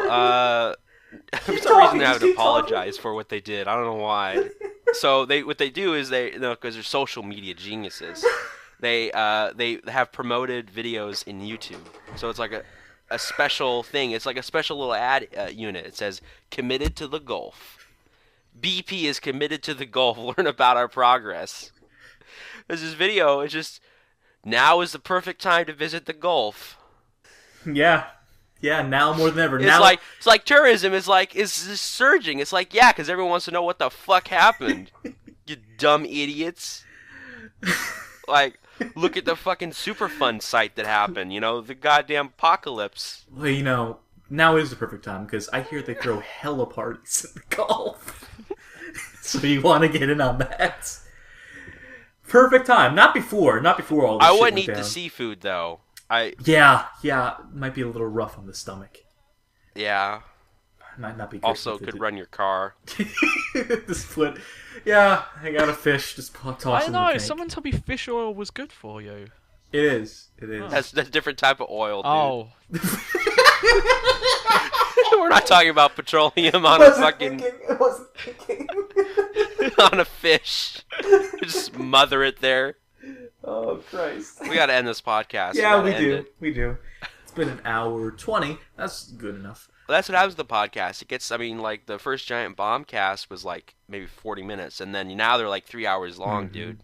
for some reason they have to apologize for what they did. I don't know why. So what they do is because they're social media geniuses, they have promoted videos in YouTube. So it's like a special thing. It's like a special little ad unit. It says "Committed to the Gulf." BP is committed to the Gulf. Learn about our progress. There's this video. It's just now is the perfect time to visit the Gulf. Yeah. Yeah, now more than ever. It's like tourism is surging. It's like, yeah, because everyone wants to know what the fuck happened. You dumb idiots. Like, look at the fucking Superfund site that happened. You know, the goddamn apocalypse. Well, you know, now is the perfect time because I hear they throw hella parties in the Gulf. So you want to get in on that. Perfect time. Not before all this I shit wouldn't went eat down. the seafood though. Yeah, might be a little rough on the stomach. Yeah. Might not be good. Also could run your car. The split. Yeah, I got a fish. Just toss I in don't know. the tank. Someone told me fish oil was good for you. It is. That's a different type of oil, dude. Oh. We're not talking about petroleum on I a wasn't fucking thinking. I wasn't thinking. on a fish. Just smother it there. Oh Christ. We gotta end this podcast. Yeah, we gotta end do. it. We do. It's been an hour 20. That's good enough. Well, that's what happens with the podcast. It gets, I mean, like the first Giant Bomb cast was like maybe 40 minutes, and then now they're like 3 hours long, dude.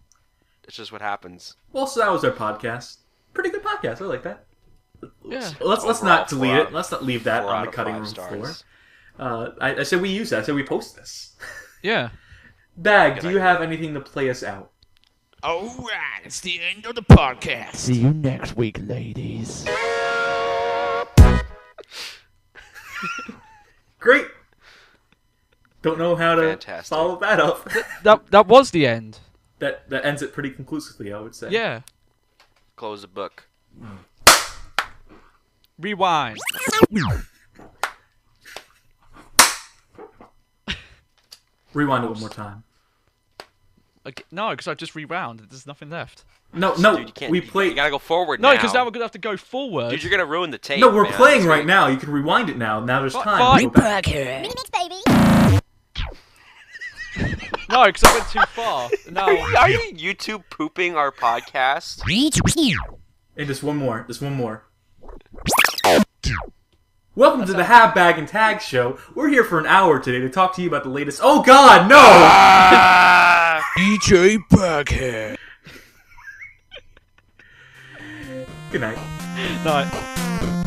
It's just what happens. Well, so that was our podcast. Pretty good podcast. I like that. Yeah. Let's Overall, not delete 4 it. out- Let's not leave that 4 on out the of cutting 5 room stars. floor. I said we use that. I said we post this. Yeah. Bag, Good do you idea. have anything to play us out? Alright, it's the end of the podcast. See you next week, ladies. Great. Don't know how to Fantastic. follow that up. That was the end. that ends it pretty conclusively, I would say. Yeah. Close the book. Rewind. Rewind it one more time. Okay, no, because I just rewound. There's nothing left. No, Dude, you can't. we You play. gotta go forward No, now. because now we're gonna have to go forward. Dude, you're gonna ruin the tape. No, we're man. playing That's right what- now. You can rewind it now. Now there's Fi- time. fine. to go back. No, because I went too far. No. Are you YouTube pooping our podcast? And just one more. Just one more. Welcome to the Have Bag and Tag Show. We're here for an hour today to talk to you about the latest. Oh God, no! DJ Baghead. Good night. No.